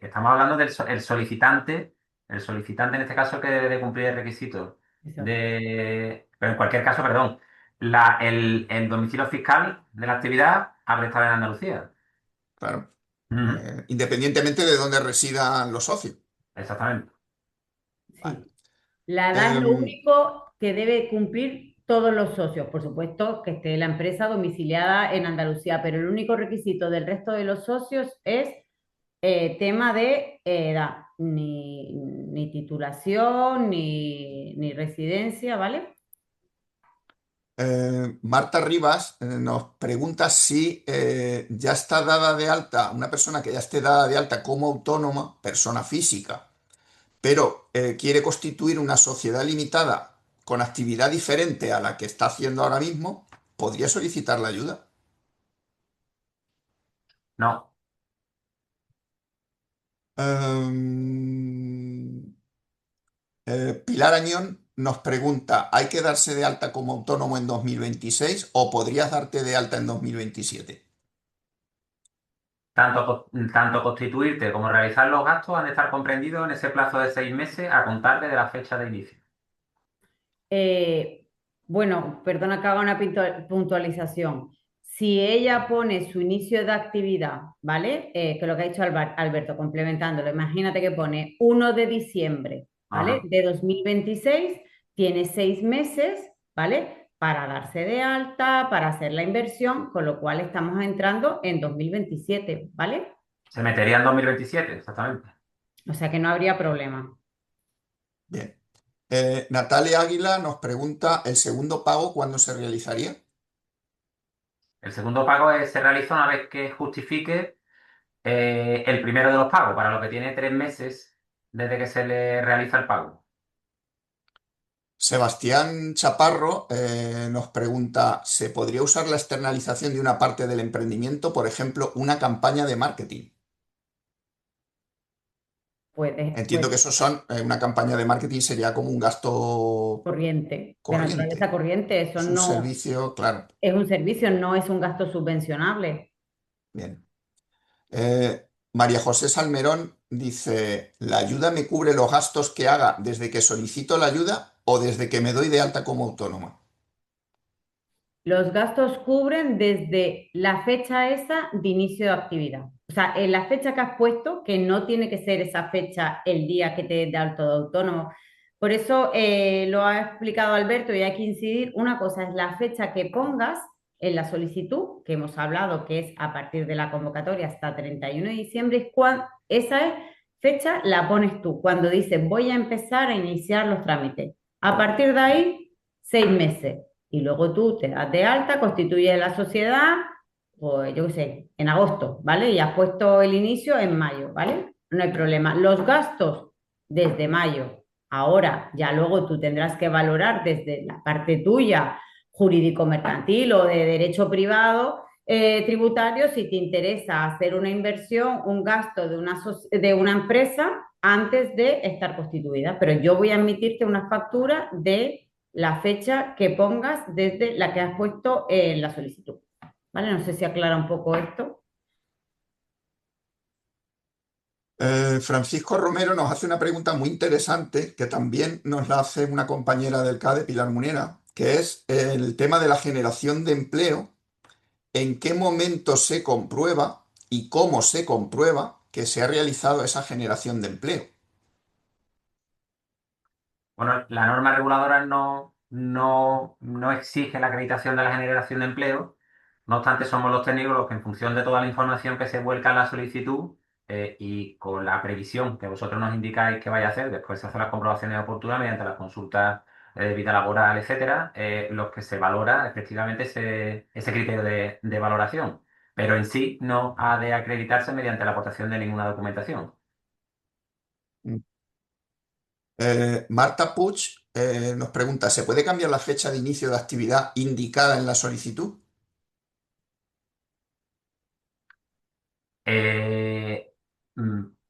Estamos hablando del solicitante. El solicitante en este caso que debe de cumplir el requisito Eso. de... Pero en cualquier caso, perdón, el domicilio fiscal de la actividad habrá estado en Andalucía. Claro. Ujú, Independientemente de dónde residan los socios. exactamente. Vale. Sí. La edad es lo Em, único que debe cumplir todos los socios. Por supuesto que esté la empresa domiciliada en Andalucía, pero el único requisito del resto de los socios es tema de edad, ni titulación, ni residencia, ¿vale? Marta Rivas nos pregunta si ya está dada de alta, una persona que ya esté dada de alta como autónoma, persona física, pero quiere constituir una sociedad limitada con actividad diferente a la que está haciendo ahora mismo, ¿podría solicitar la ayuda? No, Em, Pilar Añón nos pregunta, ¿hay que darse de alta como autónomo en 2026 o podrías darte de alta en 2027? tanto constituirte como realizar los gastos han de estar comprendidos en ese plazo de 6 meses a contar desde la fecha de inicio. Eh, bueno, perdona que haga una puntualización. Si ella pone su inicio de actividad, ¿vale? Que lo que ha dicho Alberto, complementándolo, imagínate que pone 1 de diciembre, ¿vale? Ajá. De 2026, tiene 6 meses, ¿vale? Para darse de alta, para hacer la inversión, con lo cual estamos entrando en 2027, ¿vale? Se metería en 2027, exactamente. O sea que no habría problema. Bien. Natalia Águila nos pregunta, ¿el segundo pago cuándo se realizaría? El segundo pago se realiza una vez que justifique el primero de los pagos, para lo que tiene 3 meses desde que se le realiza el pago. Sebastián Chaparro nos pregunta, ¿se podría usar la externalización de una parte del emprendimiento, por ejemplo, una campaña de marketing? Pues Entiendo que eso una campaña de marketing sería como un gasto corriente, de naturaleza corriente. corriente, eso Es un no servicio, claro. es un servicio, no es un gasto subvencionable. Bien. María José Salmerón dice, ¿la ayuda me cubre los gastos que haga desde que solicito la ayuda o desde que me doy de alta como autónoma? Los gastos cubren desde la fecha esa de inicio de actividad. O sea, en la fecha que has puesto, que no tiene que ser esa fecha el día que te des de alto de autónomo. Por eso lo ha explicado Alberto y hay que incidir. Una cosa es la fecha que pongas en la solicitud, que hemos hablado que es a partir de la convocatoria hasta 31 de diciembre. Esa fecha la pones tú, cuando dices voy a empezar a iniciar los trámites. A partir de ahí, 6 meses. y luego tú te das de alta, constituyes la sociedad, pues yo qué sé, en agosto, ¿vale? Y has puesto el inicio en mayo, ¿vale? No hay problema. Los gastos desde mayo. Ahora, ya luego tú tendrás que valorar desde la parte tuya, jurídico-mercantil o de derecho privado, tributario, si te interesa hacer una inversión, un gasto de una empresa antes de estar constituida. Pero yo voy a emitirte una factura de la fecha que pongas desde la que has puesto en la solicitud. ¿Vale? No sé si aclara un poco esto. Francisco Romero nos hace una pregunta muy interesante que también nos la hace una compañera del CADE, Pilar Munera, que es el tema de la generación de empleo. ¿En qué momento se comprueba y cómo se comprueba que se ha realizado esa generación de empleo? Bueno, la norma reguladora no exige la acreditación de la generación de empleo. No obstante, somos los técnicos los que, en función de toda la información que se vuelca en la solicitud y con la previsión que vosotros nos indicáis que vaya a hacer, después se hacen las comprobaciones oportunas mediante las consultas de vida laboral, etcétera, los que se valora efectivamente ese criterio de valoración. Pero en sí no ha de acreditarse mediante la aportación de ninguna documentación. Marta Puig nos pregunta, ¿se puede cambiar la fecha de inicio de actividad indicada en la solicitud? Eh,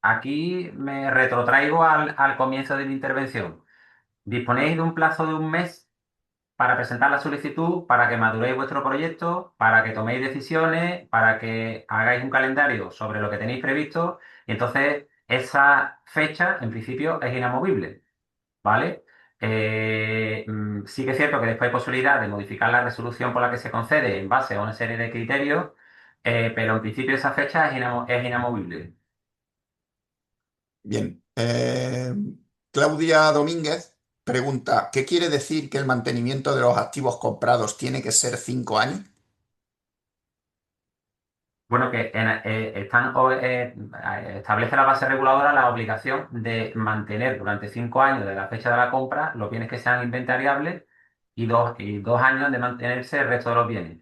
Aquí me retrotraigo al comienzo de mi intervención. Disponéis de un plazo de un mes para presentar la solicitud, para que maduréis vuestro proyecto, para que toméis decisiones, para que hagáis un calendario sobre lo que tenéis previsto, y entonces esa fecha, en principio, es inamovible, ¿vale? Sí que es cierto que después hay posibilidad de modificar la resolución por la que se concede en base a una serie de criterios, pero en principio esa fecha es inamovible. Bien. Claudia Domínguez pregunta, ¿qué quiere decir que el mantenimiento de los activos comprados tiene que ser 5 años? Bueno, que establece la base reguladora la obligación de mantener durante 5 años de la fecha de la compra los bienes que sean inventariables y dos años de mantenerse el resto de los bienes.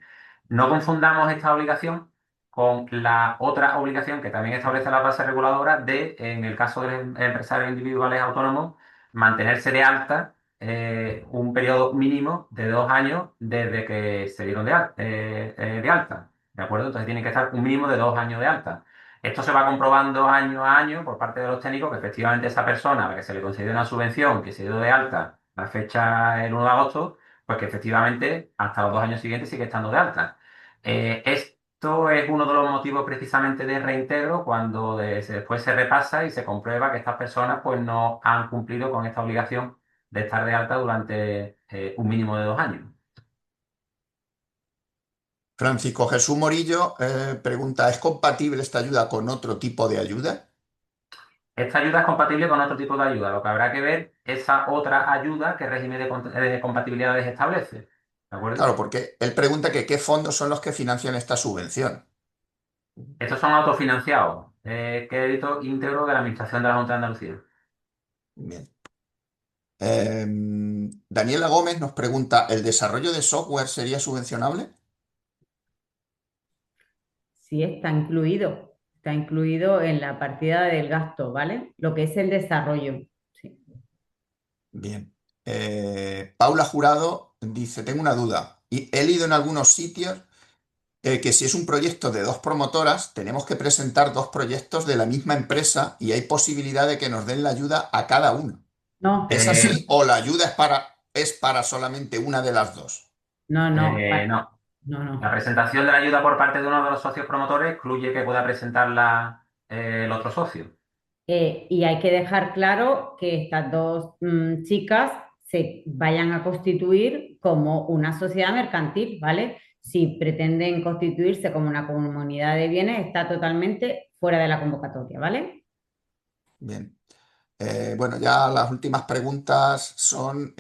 No confundamos esta obligación con la otra obligación que también establece la base reguladora de, en el caso de los empresarios individuales autónomos, mantenerse de alta un periodo mínimo de 2 años desde que se dieron de alta. ¿De acuerdo? Entonces tiene que estar un mínimo de 2 años de alta. Esto se va comprobando año a año por parte de los técnicos que efectivamente esa persona a la que se le concedió una subvención, que se dio de alta la fecha el 1 de agosto, pues que efectivamente hasta los 2 años siguientes sigue estando de alta. Esto es uno de los motivos precisamente de reintegro cuando después se repasa y se comprueba que estas personas pues no han cumplido con esta obligación de estar de alta durante un mínimo de 2 años. Francisco Jesús Morillo pregunta, ¿es compatible esta ayuda con otro tipo de ayuda? Esta ayuda es compatible con otro tipo de ayuda. Lo que habrá que ver esa otra ayuda qué régimen de compatibilidades establece. ¿De acuerdo? Claro, porque él pregunta que qué fondos son los que financian esta subvención. Estos son autofinanciados. Crédito íntegro de la Administración de la Junta de Andalucía. Bien. Daniela Gómez nos pregunta, ¿el desarrollo de software sería subvencionable? Sí, está incluido en la partida del gasto, ¿vale? Lo que es el desarrollo. Sí. Bien. Paula Jurado dice, tengo una duda. Y he leído en algunos sitios que si es un proyecto de dos promotoras, tenemos que presentar dos proyectos de la misma empresa y hay posibilidad de que nos den la ayuda a cada uno. No, ¿Es así o la ayuda es para solamente una de las dos? no, No. no. La presentación de la ayuda por parte de uno de los socios promotores excluye que pueda presentarla el otro socio. Y hay que dejar claro que estas dos chicas se vayan a constituir como una sociedad mercantil, ¿vale? Si pretenden constituirse como una comunidad de bienes, está totalmente fuera de la convocatoria, ¿vale? Bien. Bueno, ya las últimas preguntas son,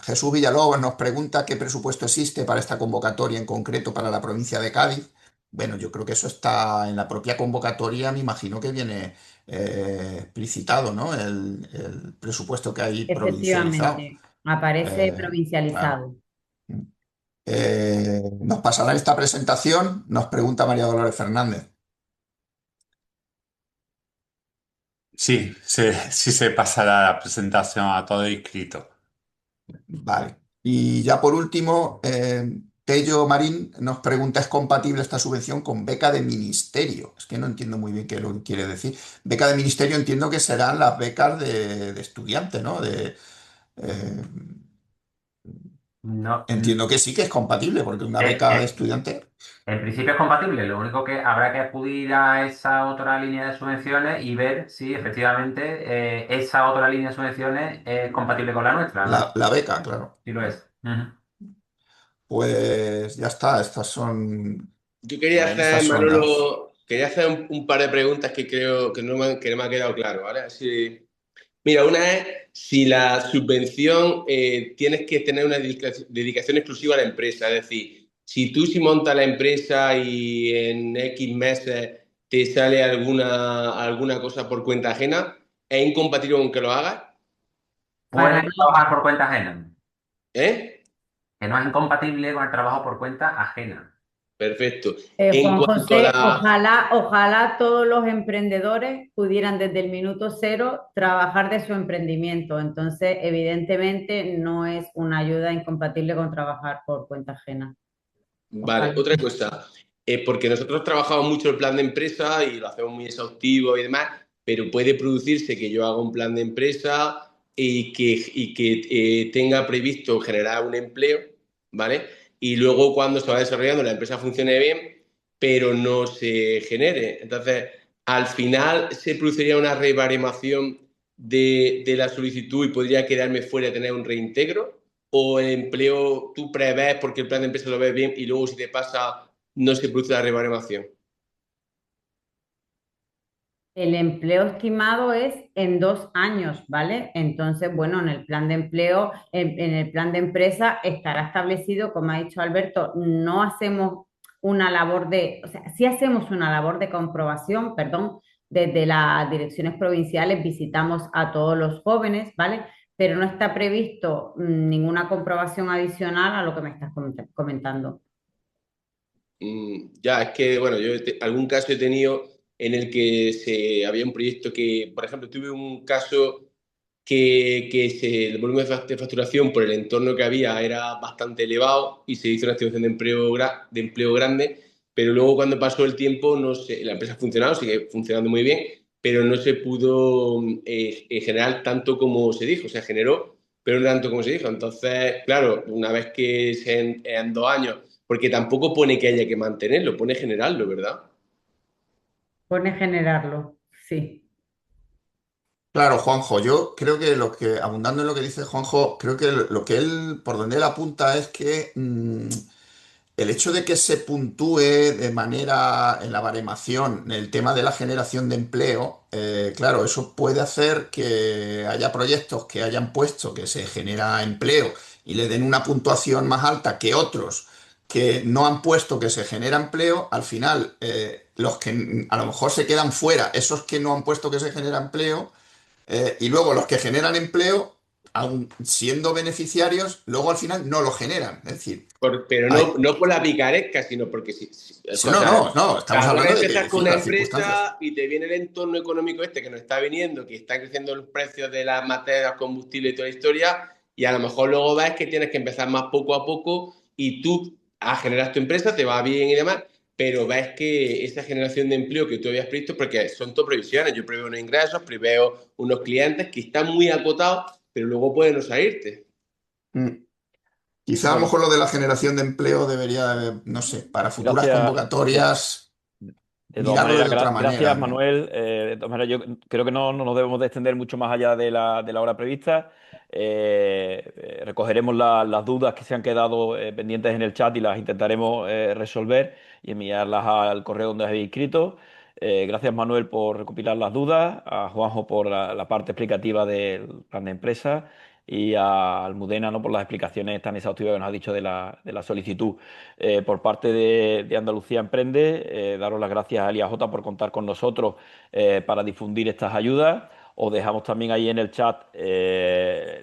Jesús Villalobos nos pregunta qué presupuesto existe para esta convocatoria en concreto para la provincia de Cádiz. Bueno, yo creo que eso está en la propia convocatoria, me imagino que viene explicitado, ¿no? El presupuesto que hay provincializado. Efectivamente, aparece Claro. provincializado. ¿Nos pasarán esta presentación? Nos pregunta María Dolores Fernández. Sí, sí se pasará la presentación a todo inscrito. Vale. Y ya por último, Tello Marín nos pregunta, ¿es compatible esta subvención con beca de ministerio? Es que no entiendo muy bien qué es lo que quiere decir. Beca de ministerio entiendo que serán las becas de estudiante, ¿no? Eh, No, entiendo que sí que es compatible, porque una eh, beca de eh, estudiante... en principio es compatible, lo único que habrá que acudir a esa otra línea de subvenciones y ver si efectivamente esa otra línea de subvenciones es compatible con la nuestra, ¿no? La beca, claro. Sí lo es. Ujú. Pues ya está, estas son, Yo quería estas hacer, son las... Manolo, quería hacer un par de preguntas que creo que no me ha quedado claro, ¿vale? Mira, una es si la subvención tienes que tener una dedicación exclusiva a la empresa, es decir, si montas la empresa y en X meses te sale alguna cosa por cuenta ajena, ¿es incompatible con que lo hagas? Para Puedes nada. trabajar por cuenta ajena, ¿Eh? que no es incompatible con el trabajo por cuenta ajena. Perfecto. En Juan cuanto a José, la... ojalá todos los emprendedores pudieran desde el minuto cero trabajar de su emprendimiento. Entonces, evidentemente, no es una ayuda incompatible con trabajar por cuenta ajena. Vale, Ojalá. otra cosa, porque nosotros trabajamos mucho el plan de empresa y lo hacemos muy exhaustivo y demás, pero puede producirse que yo haga un plan de empresa y que tenga previsto generar un empleo, ¿vale? Y luego cuando se va desarrollando la empresa funcione bien, pero no se genere. Entonces, al final se produciría una rebaremación de la solicitud y podría quedarme fuera de tener un reintegro o el empleo tú prevés porque el plan de empresa lo ves bien y luego si te pasa no se produce la rebaremación. El empleo estimado es en 2 años, ¿vale? Entonces, bueno, en el plan de empleo, en el plan de empresa estará establecido, como ha dicho Alberto, no hacemos una labor de, o sea, sí hacemos una labor de comprobación, perdón, desde las direcciones provinciales visitamos a todos los jóvenes, ¿vale? Pero no está previsto ninguna comprobación adicional a lo que me estás comentando. Ya, es que, bueno, algún caso he tenido en el que había un proyecto que, por ejemplo, tuve un caso el volumen de facturación por el entorno que había era bastante elevado y se hizo una estimación de empleo grande, pero luego cuando pasó el tiempo, no sé, la empresa ha funcionado, sigue funcionando muy bien, pero no se pudo generar tanto como se dijo, se generó, pero no tanto como se dijo. Entonces, claro, una vez que en 2 años, porque tampoco pone que haya que mantenerlo, pone generarlo, ¿verdad? Pone generarlo, sí. Claro, Juanjo, yo creo que abundando en lo que dice Juanjo, creo que lo que él, por donde él apunta es que el hecho de que se puntúe de manera en la baremación el tema de la generación de empleo, claro, eso puede hacer que haya proyectos que hayan puesto que se genera empleo y le den una puntuación más alta que otros que no han puesto que se genera empleo, al final los que a lo mejor se quedan fuera, esos que no han puesto que se genera empleo, y luego los que generan empleo, aun siendo beneficiarios, luego al final no lo generan. Es decir, Pero hay, no por la picaresca, sino porque sí, o no, sea, no, no, estamos ahora hablando de que empiezas con una las circunstancias. empresa y te viene el entorno económico este que nos está viniendo, que están creciendo los precios de las materias, combustible y toda la historia, y a lo mejor luego ves que tienes que empezar más poco a poco y tú generas tu empresa, te va bien y demás, pero ves que esa generación de empleo que tú habías previsto, porque son tus previsiones, yo preveo unos ingresos, preveo unos clientes que están muy acotados, pero luego pueden no salirte. Mm. Quizá a lo Bueno, mejor lo de la generación de empleo debería, no sé, para futuras gracias. convocatorias, De todas mirarlo de maneras, otra gracias, manera, ¿no? Manuel. De todas maneras, yo creo que no nos debemos de extender mucho más allá de la hora prevista. Recogeremos las dudas que se han quedado pendientes en el chat y las intentaremos resolver y enviarlas al correo donde habéis inscrito. Gracias, Manuel, por recopilar las dudas, a Juanjo por la parte explicativa del plan de empresa y a Almudena, ¿no?, por las explicaciones tan exhaustivas que nos ha dicho de la solicitud. Por parte de Andalucía Emprende, daros las gracias a Elia J por contar con nosotros para difundir estas ayudas. Os dejamos también ahí en el chat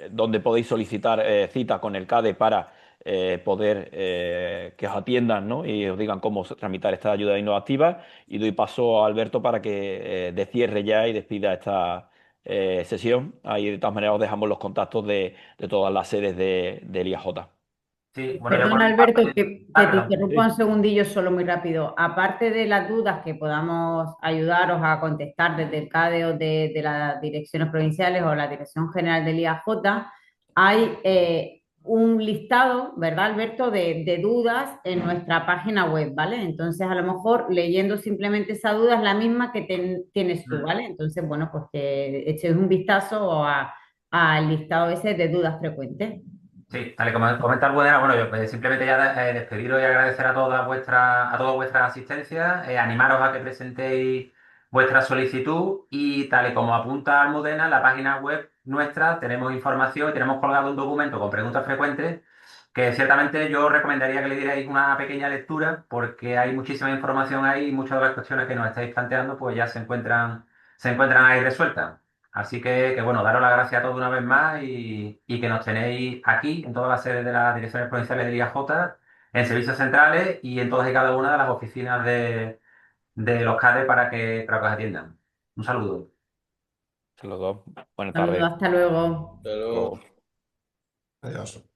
donde podéis solicitar cita con el CADE para poder que os atiendan, ¿no? Y os digan cómo tramitar esta ayuda innovativa. Y doy paso a Alberto para que de cierre ya y despida esta sesión. Ahí de todas maneras os dejamos los contactos de todas las sedes del IAJ. Sí, bueno, yo por Perdona, mi Alberto, parte. que te Perdón. interrumpa un segundillo solo muy rápido. Aparte de las dudas que podamos ayudaros a contestar desde el CADE o de las direcciones provinciales o la Dirección General del IAJ, hay un listado, ¿verdad, Alberto?, de dudas en nuestra página web, ¿vale? Entonces, a lo mejor leyendo simplemente esa duda es la misma que tienes tú, ¿vale? Entonces, bueno, pues que eches un vistazo al listado ese de dudas frecuentes. Sí, tal y como comenta Almudena, bueno, yo simplemente ya despediros y agradecer a toda vuestra asistencia, animaros a que presentéis vuestra solicitud y tal y como apunta Almudena, en la página web nuestra tenemos información y tenemos colgado un documento con preguntas frecuentes que ciertamente yo recomendaría que le dierais una pequeña lectura porque hay muchísima información ahí y muchas de las cuestiones que nos estáis planteando pues ya se encuentran ahí resueltas. Así que, bueno, daros las gracias a todos una vez más y que nos tenéis aquí en todas las sedes de las direcciones provinciales del IAJ, en servicios centrales y en todas y cada una de las oficinas de los CADE para que os atiendan. Un saludo. Saludos. Buenas Saludos, tardes. hasta luego. Pero Luego. Adiós.